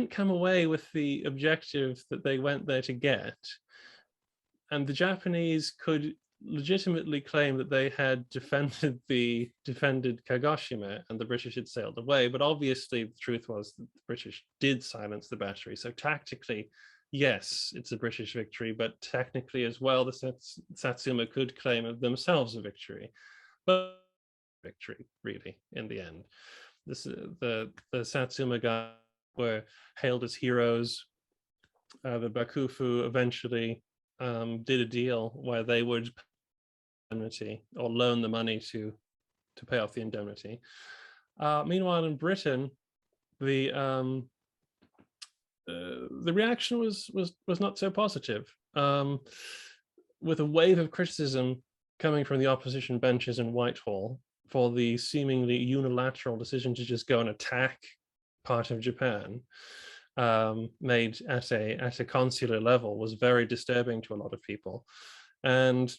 come away with the objective that they went there to get. And the Japanese could legitimately claim that they had defended Kagoshima and the British had sailed away. But obviously the truth was that the British did silence the battery. So tactically, yes, it's a British victory, but technically as well, the Satsuma could claim of themselves a victory. But victory, really, in the end. The Satsuma guys were hailed as heroes. The Bakufu eventually did a deal where they would indemnity or loan the money to pay off the indemnity. Meanwhile, in Britain, the reaction was not so positive, with a wave of criticism coming from the opposition benches in Whitehall for the seemingly unilateral decision to just go and attack part of Japan, made at a consular level, was very disturbing to a lot of people. And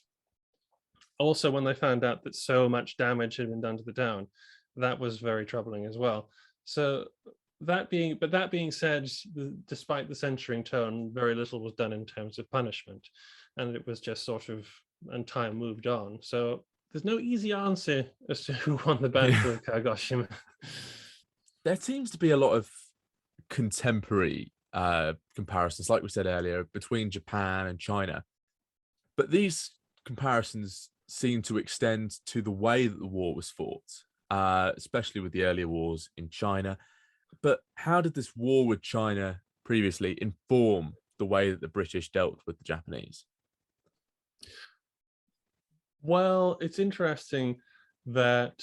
also when they found out that so much damage had been done to the town, that was very troubling as well. So that being said, despite the censuring tone, very little was done in terms of punishment, and it was just sort of, and time moved on. So there's no easy answer as to who won the Battle of Kagoshima. There seems to be a lot of contemporary comparisons, like we said earlier, between Japan and China. But these comparisons seem to extend to the way that the war was fought, especially with the earlier wars in China. But how did this war with China previously inform the way that the British dealt with the Japanese? Well, it's interesting that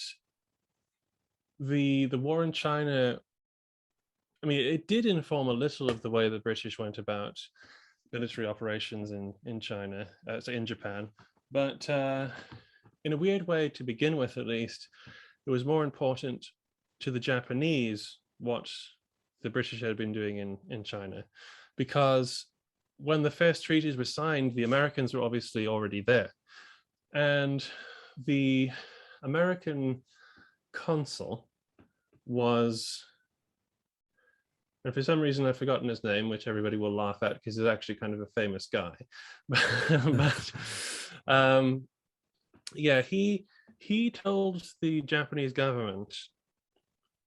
the war in China, I mean, it did inform a little of the way the British went about military operations in China, so in Japan. But in a weird way, to begin with at least, it was more important to the Japanese what the British had been doing in China, because when the first treaties were signed, the Americans were obviously already there. And the American consul was, and for some reason I've forgotten his name, which everybody will laugh at because he's actually kind of a famous guy. But yeah, he told the Japanese government,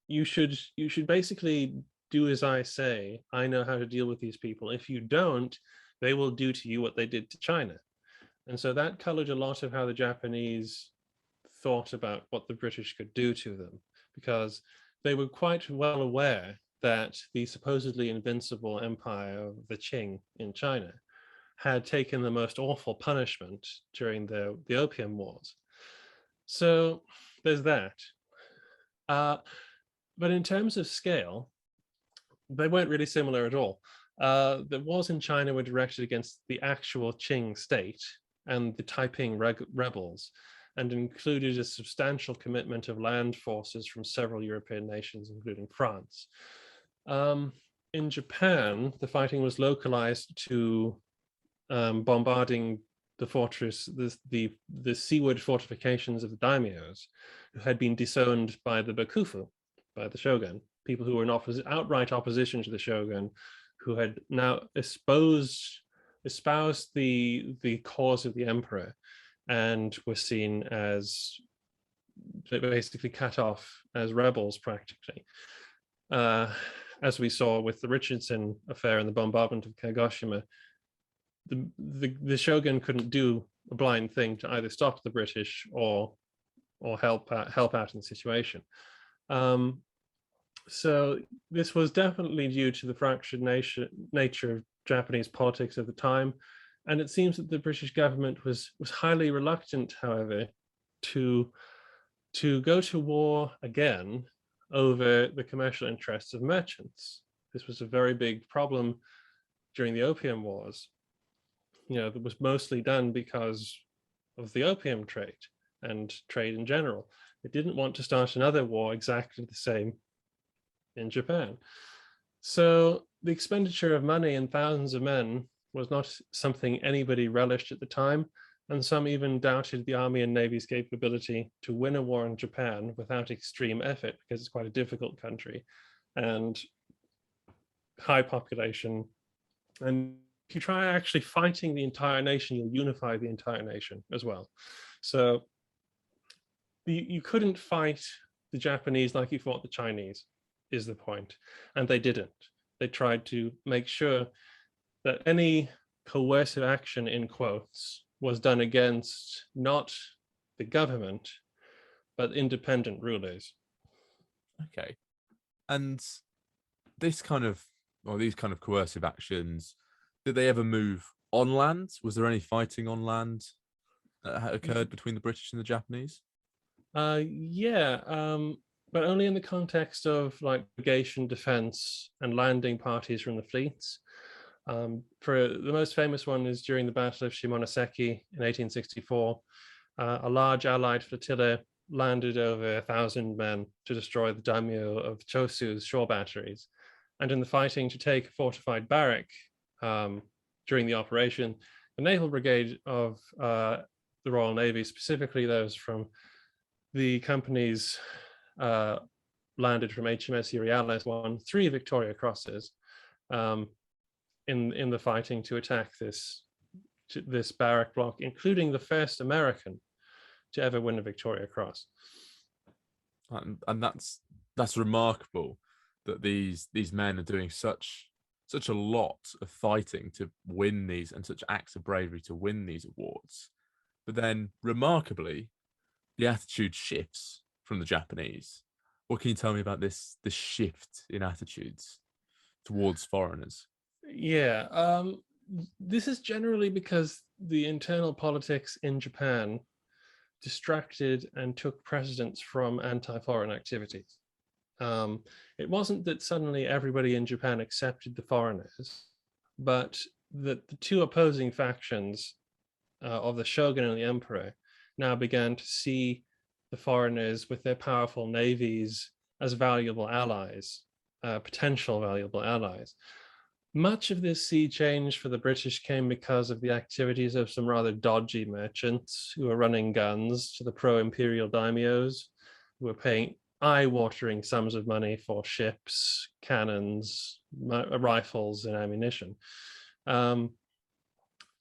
you should basically do as I say. I know how to deal with these people. If you don't, they will do to you what they did to China. And so that colored a lot of how the Japanese thought about what the British could do to them, because they were quite well aware that the supposedly invincible empire of the Qing in China had taken the most awful punishment during the Opium Wars. So there's that. But in terms of scale, they weren't really similar at all. The wars in China were directed against the actual Qing state and the Taiping rebels, and included a substantial commitment of land forces from several European nations, including France. In Japan, the fighting was localized to bombarding the fortress, the seaward fortifications of the daimyos, who had been disowned by the bakufu, by the shogun, people who were in outright opposition to the shogun, who had now espoused the cause of the emperor, and were seen as basically cut off as rebels, practically. As we saw with the Richardson affair and the bombardment of Kagoshima, the shogun couldn't do a blind thing to either stop the British or help out in the situation. So this was definitely due to the fractured nature of Japanese politics at the time, and it seems that the British government was highly reluctant, however, to go to war again over the commercial interests of merchants. This was a very big problem during the Opium Wars. That was mostly done because of the opium trade and trade in general. It didn't want to start another war exactly the same in Japan. So the expenditure of money and thousands of men was not something anybody relished at the time, and some even doubted the army and navy's capability to win a war in Japan without extreme effort, because it's quite a difficult country and high population. And if you try actually fighting the entire nation, you'll unify the entire nation as well. So you couldn't fight the Japanese like you fought the Chinese, is the point. And they didn't. They tried to make sure that any coercive action, in quotes, was done against not the government, but independent rulers. Okay. And these kind of coercive actions, did they ever move on land? Was there any fighting on land that occurred between the British and the Japanese? Yeah, but only in the context of like legation, defense, and landing parties from the fleets. For the most famous one is during the Battle of Shimonoseki in 1864. A large Allied flotilla landed over 1,000 men to destroy the daimyo of Chosu's shore batteries. And in the fighting to take a fortified barrack during the operation, the Naval Brigade of the Royal Navy, specifically those from the companies landed from HMS Euryalus, won 3 Victoria Crosses in the fighting to attack this barrack block, including the first American to ever win a Victoria Cross. And that's remarkable that these men are doing such a lot of fighting to win these, and such acts of bravery to win these awards. But then, remarkably, the attitude shifts from the Japanese. What can you tell me about this shift in attitudes towards foreigners? Yeah, this is generally because the internal politics in Japan distracted and took precedence from anti-foreign activities. It wasn't that suddenly everybody in Japan accepted the foreigners, but that the two opposing factions of the shogun and the emperor now began to see the foreigners with their powerful navies as valuable allies, potential valuable allies. Much of this sea change for the British came because of the activities of some rather dodgy merchants who were running guns to the pro-imperial daimyos, who were paying eye-watering sums of money for ships, cannons, rifles, and ammunition. And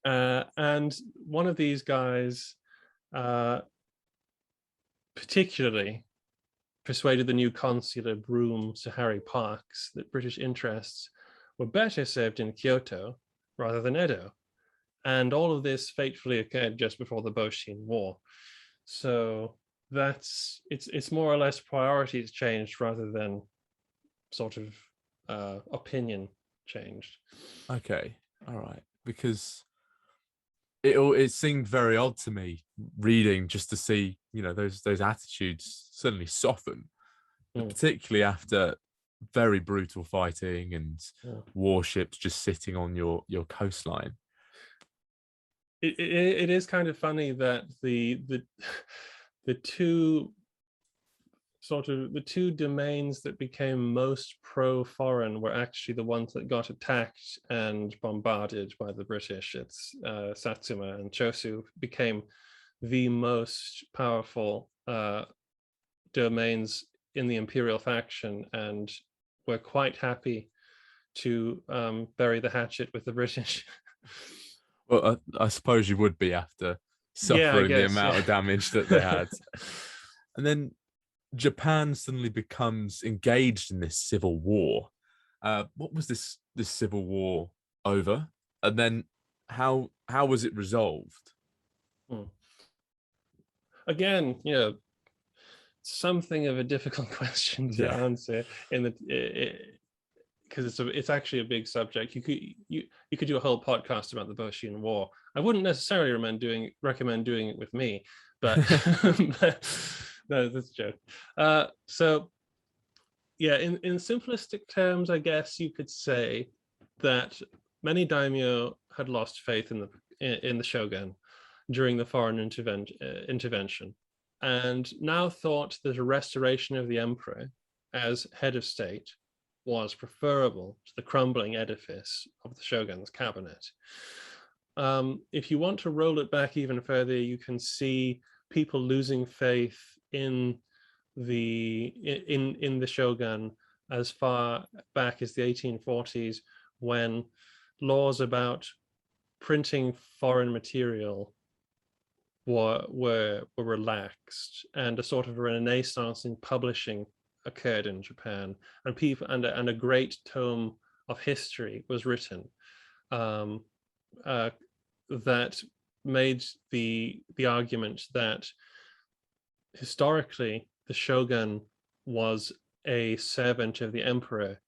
one of these guys particularly persuaded the new consular Broome, Sir Harry Parkes, that British interests were better served in Kyoto rather than Edo. And all of this fatefully occurred just before the Boshin War. So it's more or less priorities changed rather than sort of opinion changed. Okay, all right, because it seemed very odd to me reading just to see those attitudes suddenly soften, particularly after very brutal fighting and warships just sitting on your coastline. It is kind of funny that the two domains that became most pro-foreign were actually the ones that got attacked and bombarded by the British. It's Satsuma and Chosu became the most powerful domains in the imperial faction, and were quite happy to bury the hatchet with the British. Well, I suppose you would be after suffering the amount of damage that they had. And then Japan suddenly becomes engaged in this civil war. What was this civil war over? And then how was it resolved? Again, something of a difficult question to answer because it's actually a big subject. You could do a whole podcast about the Boshin War. I wouldn't necessarily recommend doing it with me, but no, that's a joke. So yeah, in simplistic terms, I guess you could say that many daimyo had lost faith in the shogun during the foreign intervention, and now thought that a restoration of the emperor as head of state was preferable to the crumbling edifice of the shogun's cabinet. If you want to roll it back even further, you can see people losing faith in the shogun as far back as the 1840s, when laws about printing foreign material were relaxed, and a sort of a renaissance in publishing occurred in Japan, and people and a great tome of history was written that made the argument that historically the shogun was a servant of the emperor.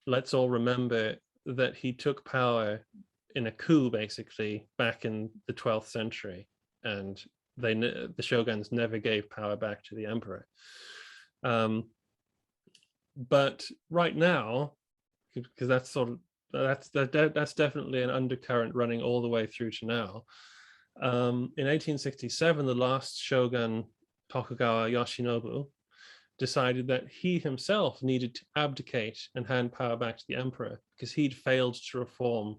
Let's all remember that he took power in a coup, basically, back in the 12th century, and the shoguns never gave power back to the emperor. But right now, because that's definitely an undercurrent running all the way through to now. In 1867, the last shogun, Tokugawa Yoshinobu, decided that he himself needed to abdicate and hand power back to the emperor because he'd failed to reform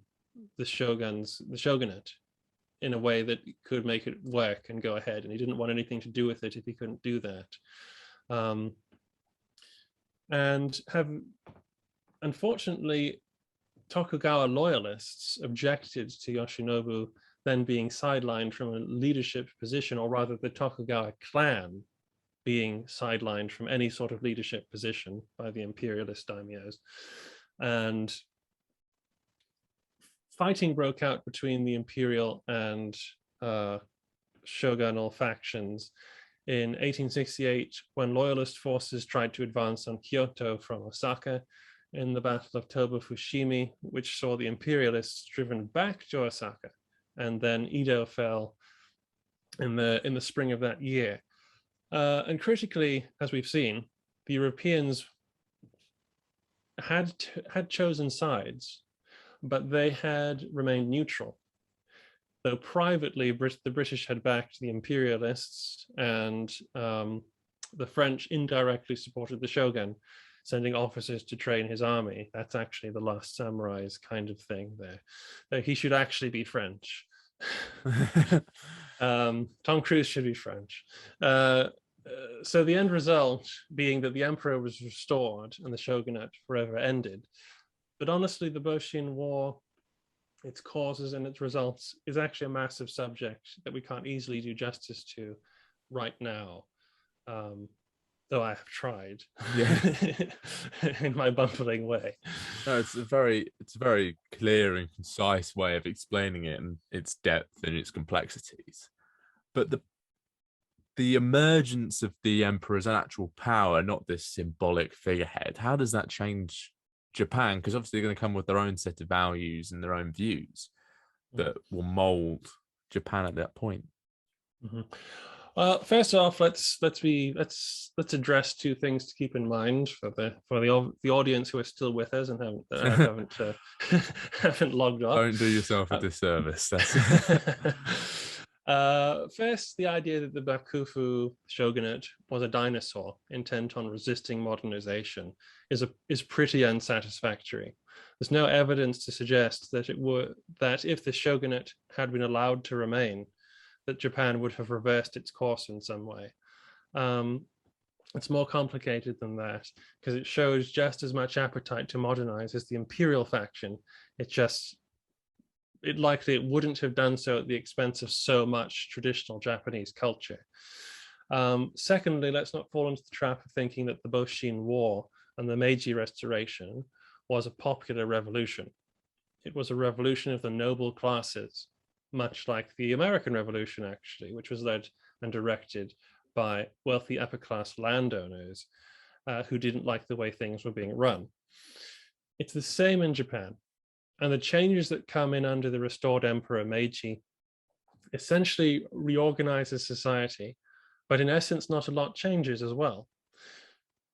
the shogunate in a way that could make it work and go ahead, and he didn't want anything to do with it if he couldn't do that. And unfortunately, Tokugawa loyalists objected to Yoshinobu then being sidelined from a leadership position, or rather the Tokugawa clan being sidelined from any sort of leadership position by the imperialist daimyos. And fighting broke out between the imperial and shogunal factions in 1868, when loyalist forces tried to advance on Kyoto from Osaka in the Battle of Toba Fushimi, which saw the imperialists driven back to Osaka, and then Edo fell in the spring of that year. And critically, as we've seen, the Europeans had chosen sides, but they had remained neutral. though privately the British had backed the imperialists, and the French indirectly supported the shogun, sending officers to train his army. That's actually the Last Samurai's kind of thing there. He should actually be French. Tom Cruise should be French. So the end result being that the emperor was restored and the shogunate forever ended. But honestly, the Boshin War, its causes and its results, is actually a massive subject that we can't easily do justice to right now. Though I have tried, in my bumbling way. No, it's a very clear and concise way of explaining it and its depth and its complexities. But the emergence of the emperor's actual power, not this symbolic figurehead, how does that change Japan? Because obviously they're going to come with their own set of values and their own views that will mold Japan at that point. Mm-hmm. Well, first off, let's address two things to keep in mind for the audience who are still with us and haven't logged off. Don't do yourself a disservice. First, the idea that the Bakufu shogunate was a dinosaur intent on resisting modernization is pretty unsatisfactory. There's no evidence to suggest that if the shogunate had been allowed to remain, that Japan would have reversed its course in some way. It's more complicated than that, because it shows just as much appetite to modernize as the imperial faction. It likely wouldn't have done so at the expense of so much traditional Japanese culture. Secondly, let's not fall into the trap of thinking that the Boshin War and the Meiji Restoration was a popular revolution. It was a revolution of the noble classes, much like the American Revolution, actually, which was led and directed by wealthy upper-class landowners who didn't like the way things were being run. It's the same in Japan. And the changes that come in under the restored Emperor Meiji essentially reorganizes society, but in essence, not a lot changes as well.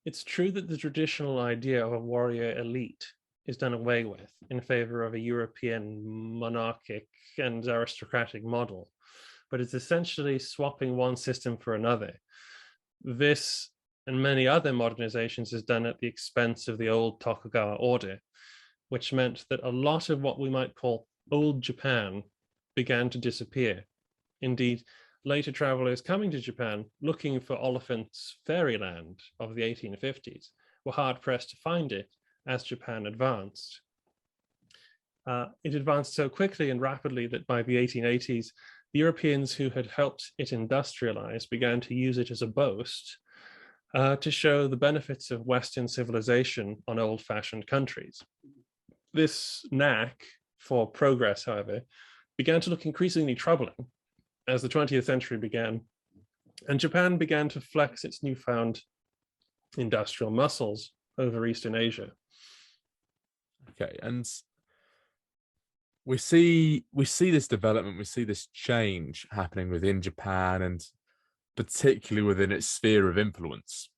It's true that the traditional idea of a warrior elite is done away with in favor of a European monarchic and aristocratic model, but it's essentially swapping one system for another. This and many other modernizations is done at the expense of the old Tokugawa order, which meant that a lot of what we might call old Japan began to disappear. Indeed, later travelers coming to Japan looking for Oliphant's fairyland of the 1850s were hard-pressed to find it as Japan advanced. It advanced so quickly and rapidly that by the 1880s, the Europeans who had helped it industrialize began to use it as a boast to show the benefits of Western civilization on old-fashioned countries. This knack for progress, however, began to look increasingly troubling as the 20th century began, and Japan began to flex its newfound industrial muscles over Eastern Asia. Okay, and we see this development, we see this change happening within Japan and particularly within its sphere of influence.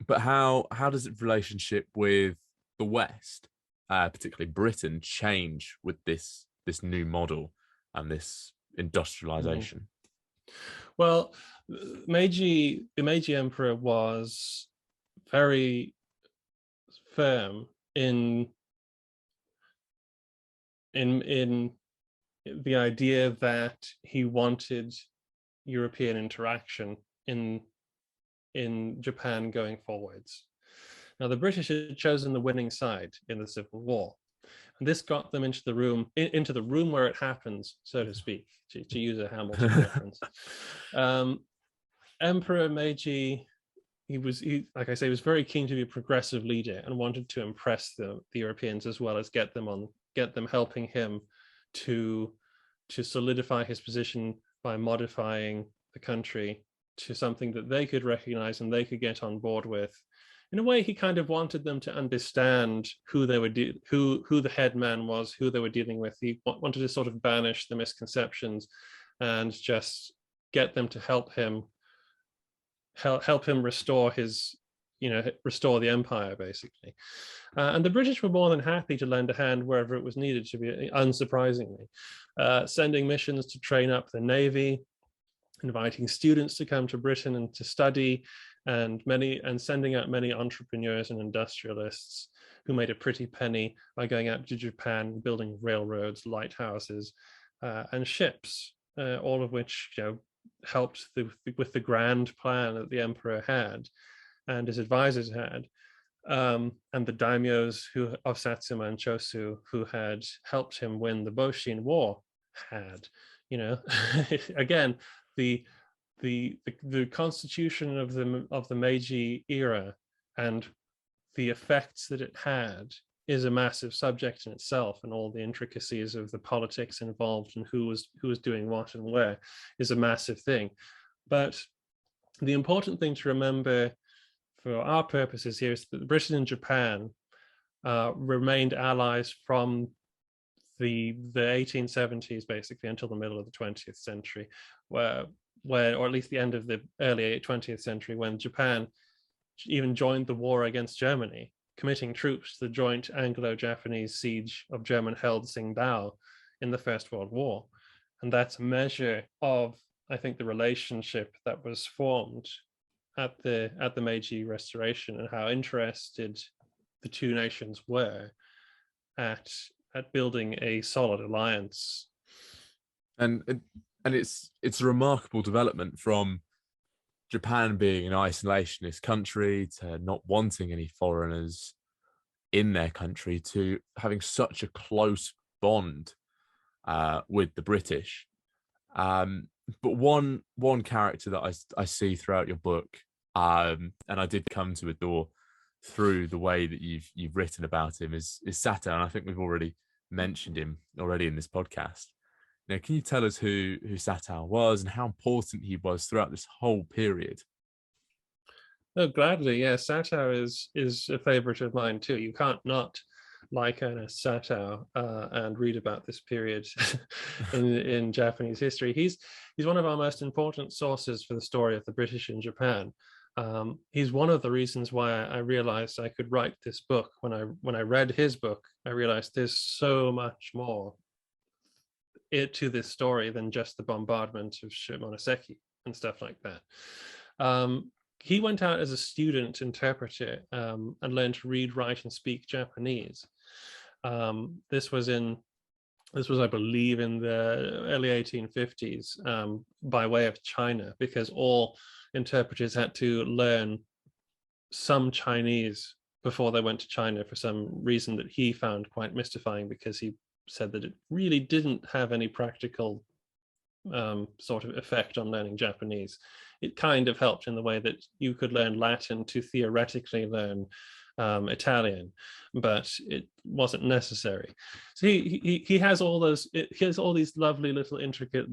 But how does its relationship with the West, particularly Britain, change with this new model and this industrialization? Well, the Meiji Emperor was very firm in the idea that he wanted European interaction in Japan going forwards. Now, the British had chosen the winning side in the Civil War, and this got them into the room where it happens, so to speak, to use a Hamilton reference. Emperor Meiji, he like I say, was very keen to be a progressive leader and wanted to impress the Europeans as well as get them helping him to solidify his position by modifying the country to something that they could recognize and they could get on board with. In a way, he kind of wanted them to understand who they were, who the head man was, who they were dealing with. He wanted to sort of banish the misconceptions and just get them to help him restore his restore the empire, basically. And the British were more than happy to lend a hand wherever it was needed to be, unsurprisingly, sending missions to train up the navy, inviting students to come to Britain and to study, and sending out many entrepreneurs and industrialists who made a pretty penny by going out to Japan, building railroads, lighthouses, and ships, all of which helped with the grand plan that the emperor had and his advisors had, and the daimyos of Satsuma and Chosu who had helped him win the Boshin War had. Again, the constitution of the Meiji era and the effects that it had is a massive subject in itself, and all the intricacies of the politics involved and who was doing what and where is a massive thing. But the important thing to remember for our purposes here is that Britain and Japan remained allies from the 1870s basically until the middle of the 20th century, or at least the end of the early 20th century, when Japan even joined the war against Germany, committing troops to the joint Anglo-Japanese siege of German-held Tsingtao in the First World War. And that's a measure of, I think, the relationship that was formed at the Meiji Restoration, and how interested the two nations were at building a solid alliance. And it's a remarkable development from Japan being an isolationist country to not wanting any foreigners in their country to having such a close bond with the British. But one character that I see throughout your book, and I did come to adore through the way that you've written about him, is Sato, and I think we've already mentioned him already in this podcast. Now, can you tell us who Sato was and how important he was throughout this whole period? Oh, gladly, yeah. Sato is a favorite of mine too. You can't not like Ernest Sato and read about this period in Japanese history. He's one of our most important sources for the story of the British in Japan. He's one of the reasons why I realized I could write this book. When I read his book, I realized there's so much more to this story than just the bombardment of Shimonoseki and stuff like that. He went out as a student interpreter and learned to read, write, and speak Japanese. This was, I believe, in the early 1850s, by way of China, because all interpreters had to learn some Chinese before they went to China for some reason that he found quite mystifying, because he said that it really didn't have any practical sort of effect on learning Japanese. It kind of helped in the way that you could learn Latin to theoretically learn Italian, but it wasn't necessary. So he has all those. He has all these lovely little intricate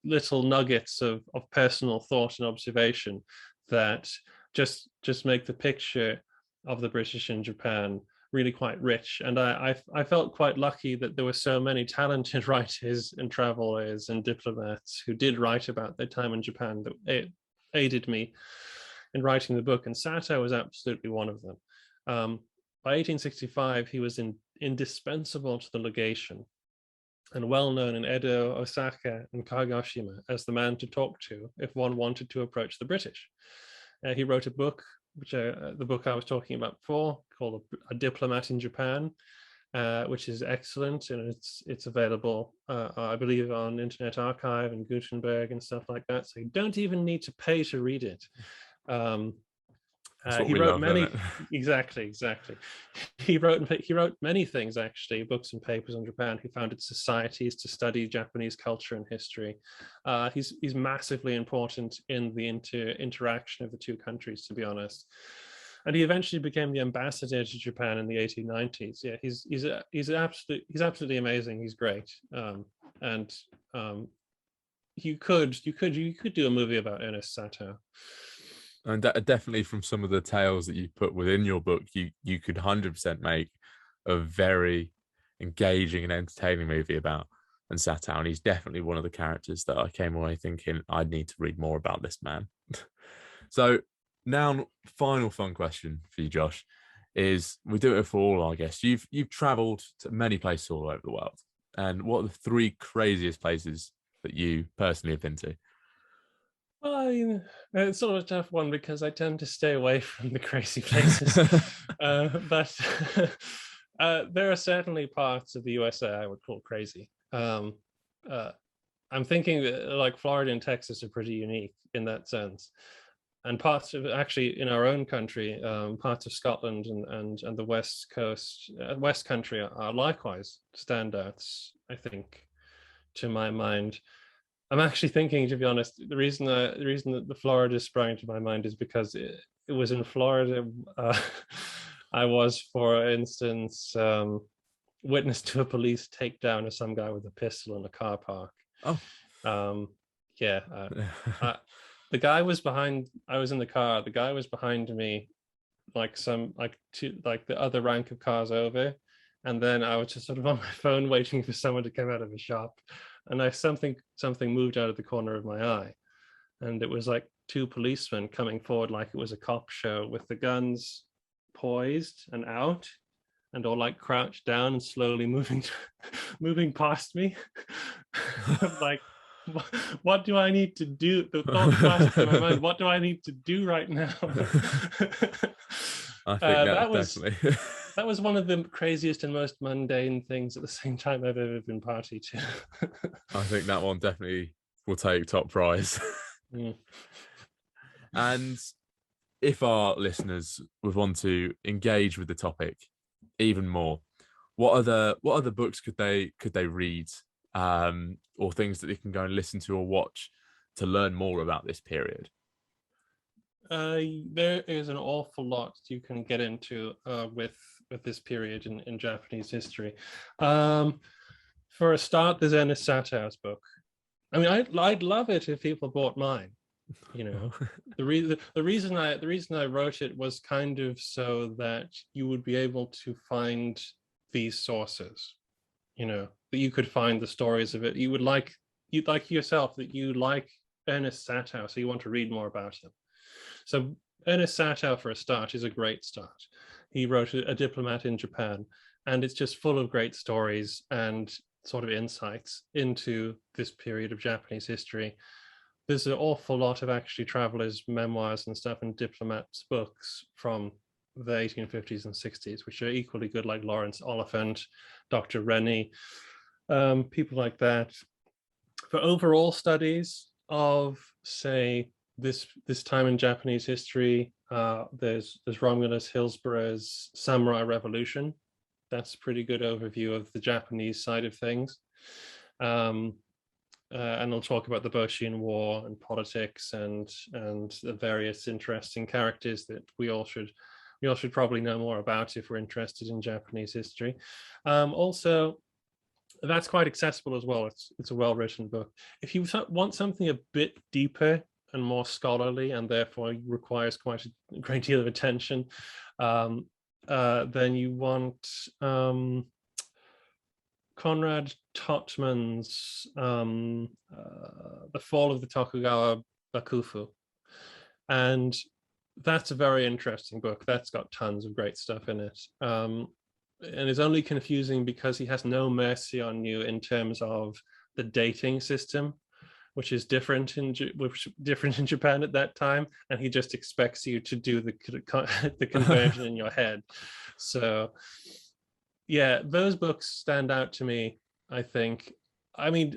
little nuggets of personal thought and observation that just make the picture of the British in Japan really quite rich. And I felt quite lucky that there were so many talented writers and travelers and diplomats who did write about their time in Japan that aided me in writing the book. And Sato was absolutely one of them. By 1865, he was indispensable to the legation and well known in Edo, Osaka, and Kagoshima as the man to talk to if one wanted to approach the British. He wrote a book, which the book I was talking about before, called A Diplomat in Japan, which is excellent, and it's available, I believe, on Internet Archive and Gutenberg and stuff like that. So you don't even need to pay to read it. He wrote many exactly. He wrote many things, actually, books and papers on Japan. He founded societies to study Japanese culture and history. He's massively important in the interaction of the two countries, to be honest. And he eventually became the ambassador to Japan in the 1890s. Yeah, he's absolutely amazing. He's great, and you could do a movie about Ernest Sato. And definitely, from some of the tales that you put within your book, you could 100% make a very engaging and entertaining movie about Sato. And he's definitely one of the characters that I came away thinking I need to read more about this man. So Now, final fun question for you, Josh, is we do it for all our guests. You've travelled to many places all over the world, and what are the three craziest places that you personally have been to? Well, I mean, it's sort of a tough one because I tend to stay away from the crazy places. But there are certainly parts of the USA I would call crazy. Uh, I'm thinking that, like, Florida and Texas are pretty unique in that sense. And parts of, actually, in our own country, parts of Scotland and the West Coast, West Country are likewise standouts, I think, to my mind. I'm actually thinking, to be honest, the reason that the Florida sprang to my mind is because it was in Florida. I was, for instance, witness to a police takedown of some guy with a pistol in a car park. Oh, Yeah, the guy was behind. I was in the car. The guy was behind me, like the other rank of cars over, and then I was just sort of on my phone waiting for someone to come out of a shop, and something moved out of the corner of my eye, and it was like two policemen coming forward like it was a cop show with the guns poised and out, and all like crouched down and slowly moving moving past me. I'm like, what do I need to do? The thought flashed in my mind, what do I need to do right now? I think that that's was definitely. that was one of the craziest and most mundane things at the same time I've ever been party to. I think that one definitely will take top prize. Mm. And if our listeners would want to engage with the topic even more, what other books could they read, or things that they can go and listen to or watch to learn more about this period? There is an awful lot you can get into with this period in Japanese history. For a start, there's Ernest Satow's book. I mean, I'd love it if people bought mine. You know, the reason I wrote it was kind of so that you would be able to find these sources. You know, that you could find the stories of it. You'd like yourself that you like Ernest Satow, so you want to read more about him. So Ernest Satow, for a start, is a great start. He wrote A Diplomat in Japan, and it's just full of great stories and sort of insights into this period of Japanese history. There's an awful lot of actually travelers' memoirs and stuff and diplomats' books from the 1850s and 60s, which are equally good, like Lawrence Oliphant, Dr. Rennie, people like that. For overall studies of, say, this time in Japanese history, there's Romulus Hillsborough's Samurai Revolution. That's a pretty good overview of the Japanese side of things. And I'll talk about the Boshin War and politics and the various interesting characters that we all should probably know more about if we're interested in Japanese history. Also, that's quite accessible as well. It's a well-written book. If you want something a bit deeper and more scholarly, and therefore requires quite a great deal of attention, then you want Konrad Totman's The Fall of the Tokugawa Bakufu. And that's a very interesting book. That's got tons of great stuff in it. And it's only confusing because he has no mercy on you in terms of the dating system, which is different in Japan at that time, and he just expects you to do the conversion in your head. So yeah, those books stand out to me, I think. I mean,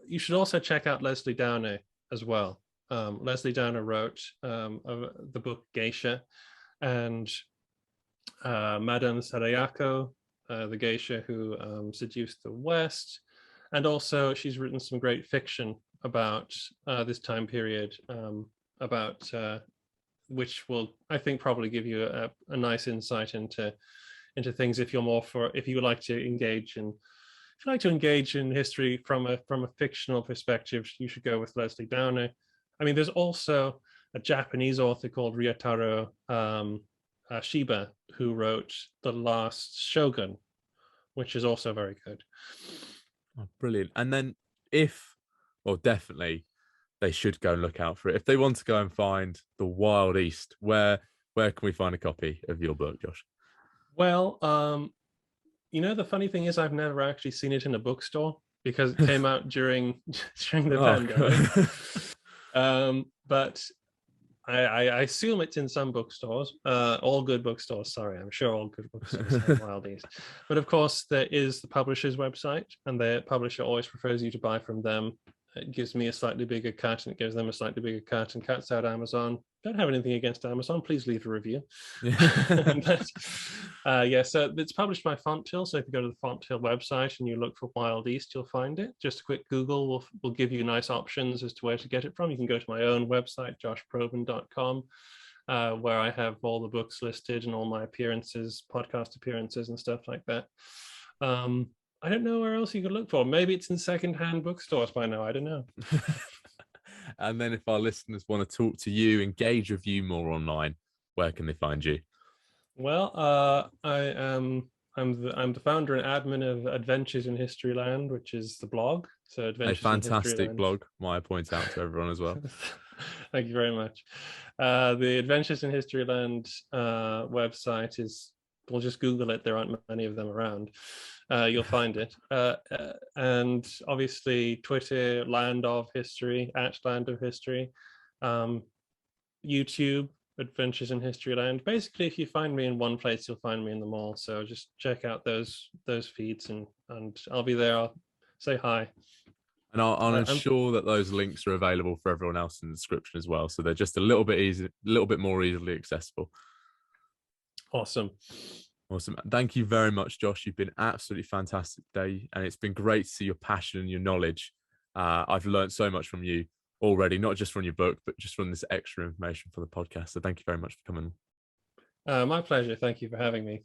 you should also check out Leslie Downer as well. Leslie Downer wrote the book Geisha, and Madame Sadayako, the geisha who seduced the West. And also she's written some great fiction about this time period, which will, I think, probably give you a nice insight into things if you would like to engage in history from a fictional perspective. You should go with Leslie Downer. I mean, there's also a Japanese author called Ryotaro Shiba who wrote The Last Shogun, which is also very good. Oh, brilliant. And then definitely they should go and look out for it. If they want to go and find the Wild East, where can we find a copy of your book, Josh? Well, the funny thing is I've never actually seen it in a bookstore because it came out during the pandemic. But I assume it's in some bookstores, all good bookstores. Sorry, I'm sure all good bookstores have Wild East. But of course, there is the publisher's website, and the publisher always prefers you to buy from them. It gives me a slightly bigger cut, and it gives them a slightly bigger cut, and cuts out Amazon. Don't have anything against Amazon. Please leave a review. So it's published by Fonthill. So if you go to the Fonthill website and you look for Wild East, you'll find it. Just a quick Google will give you nice options as to where to get it from. You can go to my own website, joshprobin.com, where I have all the books listed and all my appearances, podcast appearances and stuff like that. I don't know where else you could look for. Maybe it's in secondhand bookstores by now. I don't know. And then if our listeners want to talk to you, engage with you more online, where can they find you? Well, I'm the founder and admin of Adventures in Historyland, which is the blog. So Adventures a fantastic blog, might I point out to everyone as well. Thank you very much. The Adventures in Historyland website is, we'll just Google it. There aren't many of them around. You'll find it. And obviously Twitter, Land of History, @Land of History. YouTube, Adventures in Historyland. Basically, if you find me in one place, you'll find me in them all. So just check out those feeds, and I'll be there. I'll say hi. And I'll ensure that those links are available for everyone else in the description as well. So they're just a little bit more easily accessible. Awesome. Thank you very much, Josh. You've been absolutely fantastic today, and it's been great to see your passion and your knowledge. I've learned so much from you already, not just from your book, but just from this extra information for the podcast. So thank you very much for coming. My pleasure. Thank you for having me.